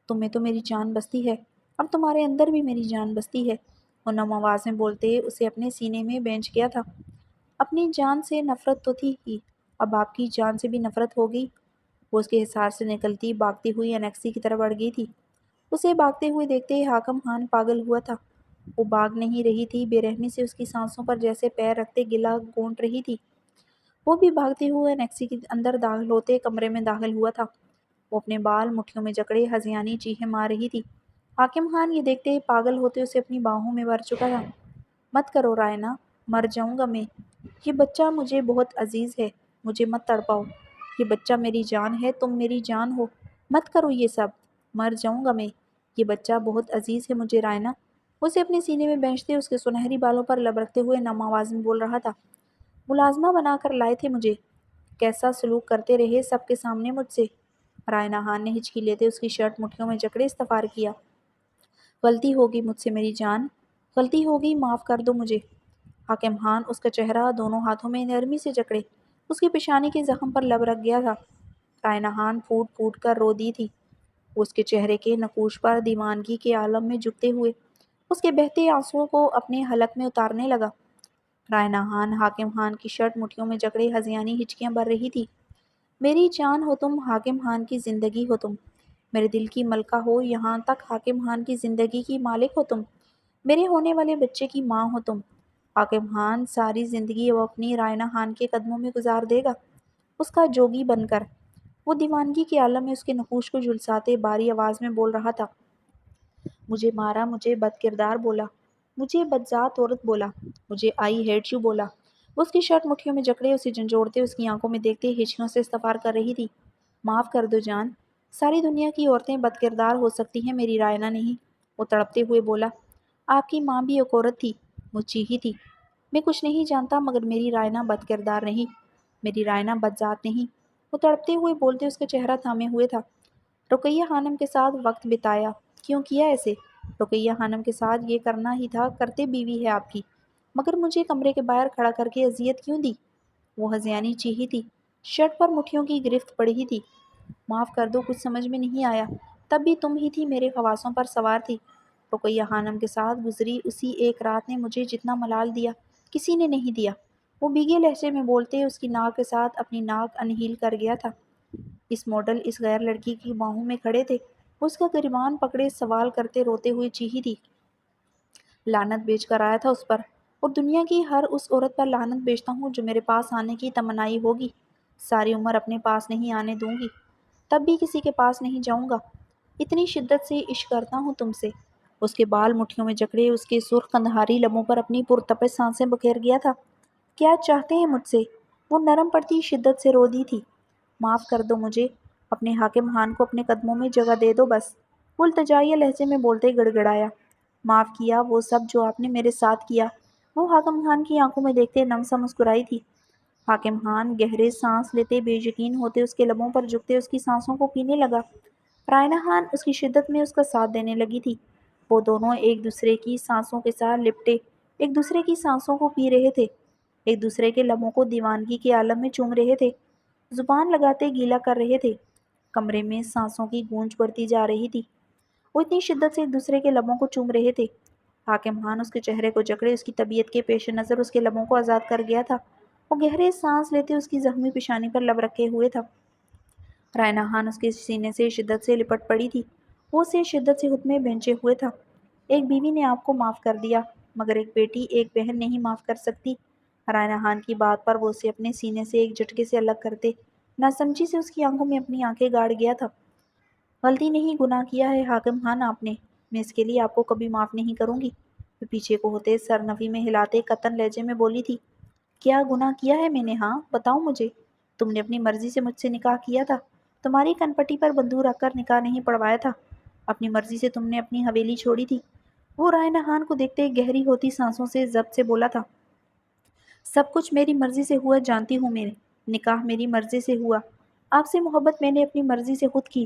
تمہیں تو میری جان بستی ہے، اب تمہارے اندر بھی میری جان بستی ہے۔ وہ نم آواز میں بولتے اسے اپنے سینے میں بینچ گیا تھا۔ اپنی جان سے نفرت تو تھی ہی، اب آپ کی جان سے بھی نفرت ہوگی۔ وہ اس کے حصار سے نکلتی بھاگتی ہوئی انیکسی کی طرف بڑھ گئی تھی۔ اسے بھاگتے ہوئے دیکھتے حاکم خان پاگل ہوا تھا۔ وہ بھاگ نہیں رہی تھی، بے رحمی سے اس کی سانسوں پر جیسے پیر رکھتے گلا گونٹ رہی تھی۔ وہ بھی بھاگتے ہوئے انیکسی کے اندر داخل ہوتے کمرے میں داخل ہوا تھا۔ وہ اپنے بال مٹھیوں میں جکڑے ہذیانی چیخیں مار رہی تھی۔ حاکم خان یہ دیکھتے پاگل ہوتے اسے اپنی باہوں میں بھر چکا تھا۔ مت کرو رائنہ، مر جاؤں گا میں، یہ بچہ مجھے بہت عزیز ہے، مجھے مت تڑپاؤ، یہ بچہ میری جان ہے، تم میری جان ہو، مت کرو یہ سب، مر جاؤں گا میں، یہ بچہ بہت عزیز ہے مجھے رائنہ، اسے اپنے سینے میں بینچتے اس کے سنہری بالوں پر لب رکھتے ہوئے نم آواز میں بول رہا تھا، ملازمہ بنا کر لائے تھے مجھے، کیسا سلوک کرتے رہے سب کے سامنے مجھ سے۔ رائے نہان نے ہچکی لیتے اس کی شرٹ مٹھیوں میں جکڑے استغفار کیا، غلطی ہوگی مجھ سے میری جان، غلطی ہوگی، معاف کر دو مجھے۔ حاکم خان اس کا چہرہ دونوں ہاتھوں میں نرمی سے جکڑے اس کی پیشانی کے زخم پر لب رکھ گیا تھا۔ رائے نہان پھوٹ پھوٹ کر رو دی تھی، اس کے چہرے کے نقوش پر دیوانگی کے عالم میں جھکتے ہوئے اس کے بہتے آنسوؤں کو اپنے حلق میں اتارنے لگا۔ رائے نہان حاکم خان کی شرٹ مٹھیوں میں جکڑے ہذیانی ہچکیاں بھر رہی تھی۔ میری جان ہو تم، حاکم خان کی زندگی ہو تم، میرے دل کی ملکہ ہو، یہاں تک حاکم خان کی زندگی کی مالک ہو تم، میرے ہونے والے بچے کی ماں ہو تم۔ حاکم خان ساری زندگی وہ اپنی رائنا خان کے قدموں میں گزار دے گا، اس کا جوگی بن کر۔ وہ دیوانگی کے عالم میں اس کے نقوش کو جھلساتے باری آواز میں بول رہا تھا، مجھے مارا، مجھے بد کردار بولا، مجھے بدذات عورت بولا، مجھے آئی ہیٹ یو بولا۔ وہ اس کی شرٹ مٹھیوں میں جکڑے اسے جھنجھوڑتے اس کی آنکھوں میں دیکھتے ہچکیوں سے استغفار کر رہی تھی، معاف کر دو جان، ساری دنیا کی عورتیں بد کردار ہو سکتی ہیں، میری رائنا نہیں۔ وہ تڑپتے ہوئے بولا، آپ کی ماں بھی ایک عورت تھی، مجھ ہی تھی، میں کچھ نہیں جانتا، مگر میری رائنا بد کردار نہیں، میری رائنا بدذات نہیں۔ وہ تڑپتے ہوئے بولتے اس کا چہرہ تھامے ہوئے تھا، رقیہ خانم کے ساتھ وقت بتایا، کیوں کیا ایسے؟ رقیہ خانم کے ساتھ یہ کرنا ہی تھا، کرتے بیوی ہے آپ کی، مگر مجھے کمرے کے باہر کھڑا کر کے اذیت کیوں دی؟ وہ ہذیانی چیخی تھی، شرٹ پر مٹھیوں کی گرفت پڑی تھی، معاف کر دو، کچھ سمجھ میں نہیں آیا، تب بھی تم ہی تھی میرے حواسوں پر سوار تھی۔ رقیہ خانم کے ساتھ گزری اسی ایک رات نے مجھے جتنا ملال دیا کسی نے نہیں دیا۔ وہ بھیگے لہجے میں بولتے اس کی ناک کے ساتھ اپنی ناک انہیل کر گیا تھا۔ اس ماڈل اس غیر لڑکی کی باہوں میں کھڑے تھے، اس کا گریبان پکڑے سوال کرتے روتے ہوئے چیخی تھی، لعنت بیچ کر آیا تھا اس پر، اور دنیا کی ہر اس عورت پر لعنت بیچتا ہوں جو میرے پاس آنے کی تمنائی ہوگی، ساری عمر اپنے پاس نہیں آنے دوں گی، تب بھی کسی کے پاس نہیں جاؤں گا، اتنی شدت سے عشق کرتا ہوں تم سے۔ اس کے بال مٹھیوں میں جکڑے اس کے سرخ قندھاری لبوں پر اپنی پرتپش سانسیں بکھیر گیا تھا، کیا چاہتے ہیں مجھ سے؟ وہ نرم پڑتی شدت سے رو دی تھی، معاف کر دو مجھے، اپنے حاکم خان کو اپنے قدموں میں جگہ دے دو بس۔ وہ التجائیہ لہجے میں بولتے گڑ گڑایا، معاف کیا وہ سب جو آپ نے میرے ساتھ کیا۔ وہ حاکم خان کی آنکھوں میں دیکھتے نم سا مسکرائی تھی۔ حاکم خان گہرے سانس لیتے بے یقین ہوتے اس کے لبوں پر جھکتے اس کی سانسوں کو پینے لگا۔ رائنا خان اس کی شدت میں اس کا ساتھ دینے لگی تھی۔ وہ دونوں ایک دوسرے کی سانسوں کے ساتھ لپٹے ایک دوسرے کی سانسوں کو پی رہے تھے، ایک دوسرے کے لبوں کو دیوانگی کے عالم میں چوم رہے تھے، زبان لگاتے گیلا کر رہے تھے۔ کمرے میں سانسوں کی گونج بڑھتی جا رہی تھی، وہ اتنی شدت سے ایک دوسرے کے لبوں کو چوم رہے تھے۔ حاکم خان اس کے چہرے کو جکڑے اس کی طبیعت کے پیش نظر اس کے لبوں کو آزاد کر گیا تھا، وہ گہرے سانس لیتے اس کی زخمی پیشانی پر لب رکھے ہوئے تھا۔ رائنا خان اس کے سینے سے شدت سے لپٹ پڑی تھی، وہ اسے شدت سے خود میں بھینچے ہوئے تھا۔ ایک بیوی نے آپ کو معاف کر دیا، مگر ایک بیٹی، ایک بہن نہیں معاف کر سکتی۔ رائنا خان کی بات پر وہ اسے اپنے سینے سے ایک جھٹکے سے الگ کرتے ناسمجھی سے اس کی آنکھوں میں اپنی آنکھیں گاڑ گیا تھا۔ غلطی نہیں، گناہ کیا ہے حاکم خان آپ نے، میں اس کے لیے آپ کو کبھی معاف نہیں کروں گی۔ وہ پیچھے کو ہوتے سرنوی میں ہلاتے قطن لہجے میں بولی تھی، کیا گناہ کیا ہے میں نے؟ ہاں بتاؤ مجھے، تم نے اپنی مرضی سے مجھ سے نکاح کیا تھا، تمہاری کنپٹی پر بندوق رکھ کر نکاح نہیں پڑھوایا تھا، اپنی مرضی سے تم نے اپنی حویلی چھوڑی تھی۔ وہ رائنا خان کو دیکھتے گہری ہوتی سانسوں سے ضبط سے بولا تھا، سب کچھ میری مرضی سے ہوا، جانتی ہوں میں، نکاح میری مرضی سے ہوا، آپ سے محبت میں نے اپنی مرضی سے خود کی،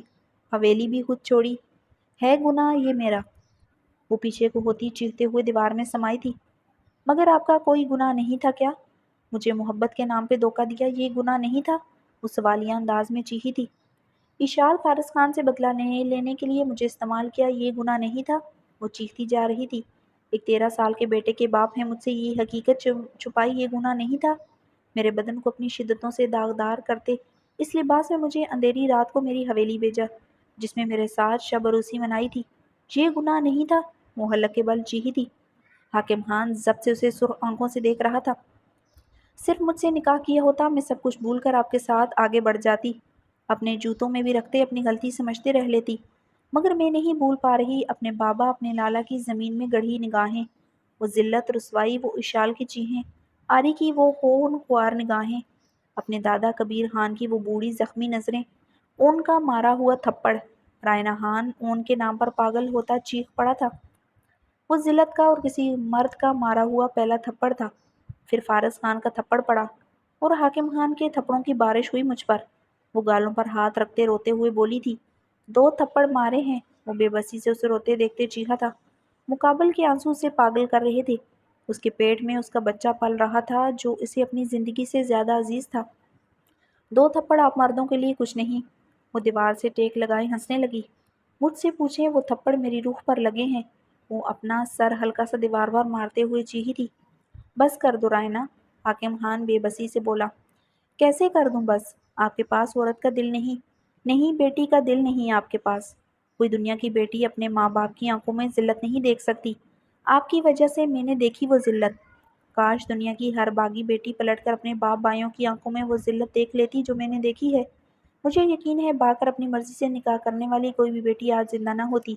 حویلی بھی خود چھوڑی، ہے گناہ یہ میرا؟ وہ پیچھے کو ہوتی چیختے ہوئے دیوار میں سمائی تھی، مگر آپ کا کوئی گناہ نہیں تھا کیا؟ مجھے محبت کے نام پہ دھوکہ دیا، یہ گناہ نہیں تھا؟ وہ سوالیہ انداز میں چیخی تھی، اشال فارس خان سے بدلہ لینے کے لیے مجھے استعمال کیا، یہ گناہ نہیں تھا؟ وہ چیختی جا رہی تھی، ایک 13 سال کے بیٹے کے باپ ہیں، مجھ سے یہ حقیقت چھپائی، یہ گناہ نہیں تھا؟ میرے بدن کو اپنی شدتوں سے داغدار کرتے اس لباس میں مجھے اندھیری رات کو میری حویلی بھیجا جس میں میرے ساتھ شب عروسی منائی تھی، یہ گناہ نہیں تھا؟ وہ حلق کے بل چیخی تھی۔ حاکم خان ضبط سے اسے سرخ آنکھوں سے دیکھ رہا تھا، صرف مجھ سے نکاح کیا ہوتا میں سب کچھ بھول کر آپ کے ساتھ آگے بڑھ جاتی، اپنے جوتوں میں بھی رکھتے اپنی غلطی سمجھتے رہ لیتی، مگر میں نہیں بھول پا رہی اپنے بابا، اپنے لالا کی زمین میں گڑھی نگاہیں، وہ ذلت رسوائی، وہ اشال کی چیخیں، آری کی وہ خون خوار نگاہیں، اپنے دادا کبیر خان کی وہ بوڑھی زخمی نظریں، اون کا مارا ہوا تھپڑ۔ رائنا خان اون کے نام پر پاگل ہوتا چیخ پڑا تھا، وہ ذلت کا اور کسی مرد کا مارا ہوا پہلا تھپڑ تھا۔ پھر فارس خان کا تھپڑ پڑا اور حاکم خان کے تھپڑوں کی بارش ہوئی مجھ پر۔ وہ گالوں پر ہاتھ رکھتے روتے ہوئے بولی تھی، 2 تھپڑ مارے ہیں۔ وہ بے بسی سے اسے روتے دیکھتے چیخا تھا۔ مقابل کے آنسو اسے پاگل کر رہے تھے۔ اس کے پیٹ میں اس کا بچہ پل رہا تھا جو اسے اپنی زندگی سے زیادہ عزیز تھا۔ 2 تھپڑ آپ مردوں کے لیے کچھ نہیں۔ وہ دیوار سے ٹیک لگائے ہنسنے لگی۔ مجھ سے پوچھیں وہ تھپڑ میری روح پر لگے ہیں۔ وہ اپنا سر ہلکا سا دیوار پر مارتے ہوئے چیخی تھی۔ بس کر دو رائنا، حاکم خان بے بسی سے بولا۔ کیسے کر دوں بس؟ آپ کے پاس عورت کا دل نہیں؟ نہیں، بیٹی کا دل نہیں آپ کے پاس۔ کوئی دنیا کی بیٹی اپنے ماں باپ کی آنکھوں میں ذلت نہیں دیکھ سکتی۔ آپ کی وجہ سے میں نے دیکھی وہ ذلت۔ کاش دنیا کی ہر باغی بیٹی پلٹ کر اپنے باپ بھائیوں کی آنکھوں میں وہ ذلت دیکھ لیتی جو میں نے دیکھی ہے۔ مجھے یقین ہے بھاگ کر اپنی مرضی سے نکاح کرنے والی کوئی بھی بیٹی آج زندہ نہ ہوتی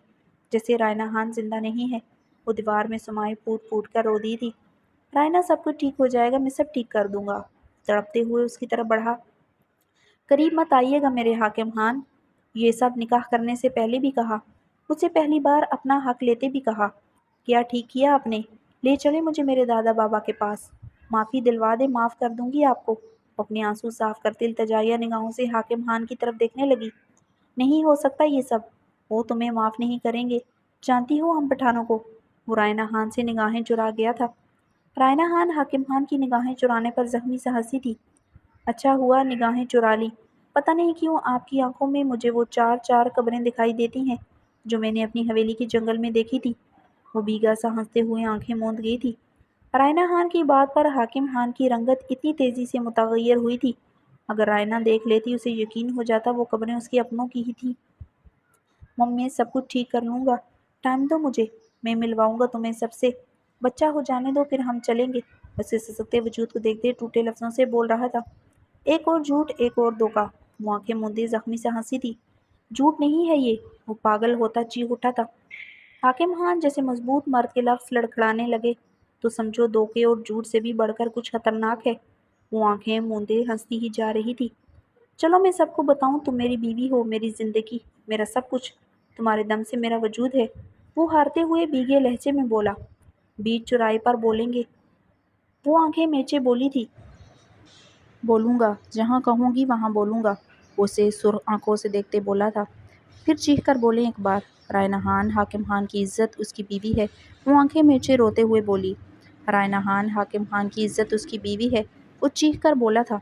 جیسے رائنا خان زندہ نہیں ہے۔ وہ دیوار میں سمائے پھوٹ پھوٹ کر رو دی تھی۔ رائنا، سب کچھ ٹھیک ہو جائے گا، میں سب ٹھیک کر دوں گا۔ تڑپتے ہوئے اس کی طرف بڑھا۔ قریب مت آئیے گا میرے حاکم خان۔ یہ سب نکاح کرنے سے پہلے بھی کہا، مجھ سے پہلی بار اپنا حق لیتے بھی کہا۔ کیا ٹھیک کیا آپ نے؟ لے چلے مجھے میرے دادا بابا کے پاس۔ معافی دلوا دے، معاف کر دوں گی آپ کو۔ اپنے آنسو صاف کرتے التجائیہ نگاہوں سے حاکم خان کی طرف دیکھنے لگی۔ نہیں ہو سکتا یہ سب، وہ تمہیں معاف نہیں کریں گے، جانتی ہو ہم پٹھانوں کو۔ وہ رائنا خان سے نگاہیں چرا گیا تھا۔ رائنا خان حاکم خان کی نگاہیں چرانے پر زخمی سے ہنسی تھی۔ اچھا ہوا نگاہیں چرا لی۔ پتہ نہیں کیوں آپ کی آنکھوں میں مجھے وہ 4 قبریں دکھائی دیتی ہیں جو میں نے اپنی حویلی کے جنگل میں دیکھی تھی۔ وہ بیگا سا ہنستے ہوئے آنکھیں موند گئی تھی۔ رائنا خان کی بات پر حاکم خان کی رنگت اتنی تیزی سے متغیر ہوئی تھی، اگر رائنا دیکھ لیتی اسے یقین ہو جاتا وہ قبریں اس کے اپنوں کی ہی تھیں۔ میں سب کچھ ٹھیک کر لوں گا، ٹائم دو مجھے، میں ملواؤں گا تمہیں سب سے۔ بچہ ہو جانے دو پھر ہم چلیں گے۔ اسے سسکتے وجود کو دیکھتے ٹوٹے لفظوں سے بول رہا تھا۔ ایک اور جھوٹ، ایک اور دھوکہ۔ وہ آنکھیں موندے زخمی سے ہنسی تھی۔ جھوٹ نہیں ہے یہ، وہ پاگل ہوتا چیخ اٹھا تھا۔ حاکم خان جیسے مضبوط مرد کے لفظ لڑکھڑانے لگے، تو سمجھو دھوکے اور جھوٹ سے بھی بڑھ کر کچھ خطرناک ہے۔ وہ آنکھیں موندے ہنستی ہی جا رہی تھی۔ چلو میں سب کو بتاؤں، تم میری بیوی ہو، میری زندگی، میرا سب کچھ، تمہارے دم سے میرا وجود ہے۔ وہ ہارتے ہوئے بھیگے لہجے میں بولا۔ بیچ چوراہے پر بولیں گے؟ وہ آنکھیں میچے بولی تھی۔ بولوں گا، جہاں کہوں گی وہاں بولوں گا، اسے سرخ آنکھوں سے دیکھتے بولا تھا۔ پھر چیخ کر بولیں ایک بار، رائنا خان حاکم خان کی عزت اس کی بیوی ہے۔ وہ آنکھیں میچے روتے ہوئے بولی۔ رائنا خان حاکم خان کی عزت اس کی بیوی ہے، وہ چیخ کر بولا تھا۔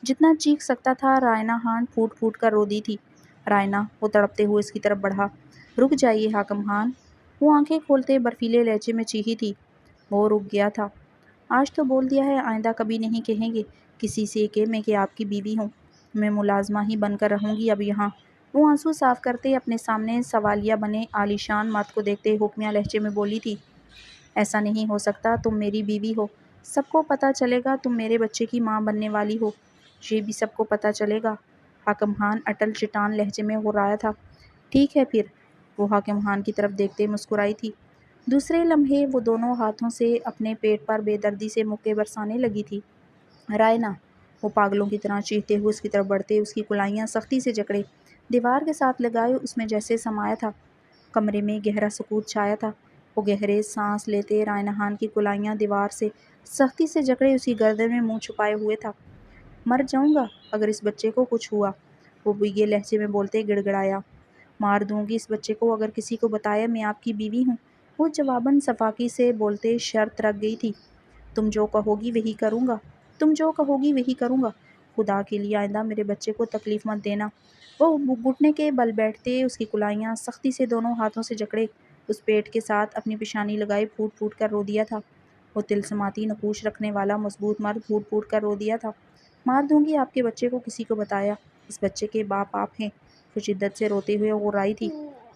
جتنا چیخ سکتا تھا رائنا خان پھوٹ پھوٹ کر رو دی تھی۔ رائنا، وہ تڑپتے ہوئے اس کی طرف بڑھا۔ رک جائیے حاکم خان۔ وہ آنکھیں کھولتے برفیلے لہجے میں چیخی تھی۔ وہ رک گیا تھا۔ آج تو بول دیا ہے، آئندہ کبھی نہیں کہیں گے کسی سے کہ میں آپ کی بیوی ہوں۔ میں ملازمہ ہی بن کر رہوں گی اب یہاں۔ وہ آنسو صاف کرتے اپنے سامنے سوالیہ بنے عالیشان مرد کو دیکھتے حکمیہ لہجے میں بولی تھی۔ ایسا نہیں ہو سکتا، تم میری بیوی ہو، سب کو پتہ چلے گا تم میرے بچے کی ماں بننے والی ہو، یہ بھی سب کو پتہ چلے گا۔ حاکم خان اٹل چٹان لہجے میں غرایا تھا۔ ٹھیک ہے پھر۔ وہ حاکم خان کی طرف دیکھتے مسکرائی تھی۔ دوسرے لمحے وہ دونوں ہاتھوں سے اپنے پیٹ پر بے دردی سے مکے برسانے لگی تھی۔ رائنا، وہ پاگلوں کی طرح چیختے ہوئے اس کی طرف بڑھتے اس کی کلائیاں سختی سے جکڑے، دیوار کے ساتھ لگائے اس میں جیسے سمایا تھا۔ کمرے میں گہرا سکوت چھایا تھا۔ وہ گہرے سانس لیتے رائنا خان کی کلائیاں دیوار سے سختی سے جکڑے اس کی گردن میں منہ چھپائے ہوئے تھا۔ مر جاؤں گا اگر اس بچے کو کچھ ہوا، وہ بھیگے لہجے میں بولتے گڑ گڑایا۔ مار دوں گی اس بچے کو اگر کسی کو بتایا میں آپ کی بیوی ہوں، وہ جواباً صفاقی سے بولتے شرط رکھ گئی تھی۔ تم جو کہو گی وہی کروں گا، تم جو کہو گی وہی کروں گا، خدا کے لیے آئندہ میرے بچے کو تکلیف مت دینا۔ وہ گھٹنے کے بل بیٹھتے اس کی کلائیاں سختی سے دونوں ہاتھوں سے جکڑے اس پیٹ کے ساتھ اپنی پیشانی لگائے پھوٹ پھوٹ کر رو دیا تھا۔ وہ تلسماتی نقوش رکھنے والا مضبوط مرد پھوٹ پھوٹ کر رو دیا تھا۔ مار دوں گی آپ کے بچے کو کسی کو بتایا، اس بچے کے باپ آپ ہیں۔ وہ شدت سے روتے ہوئے غرائی تھی۔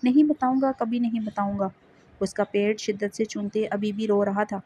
نہیں بتاؤں گا، کبھی نہیں بتاؤں گا۔ اس کا پیٹ شدت سے چونتے ابھی بھی رو رہا تھا۔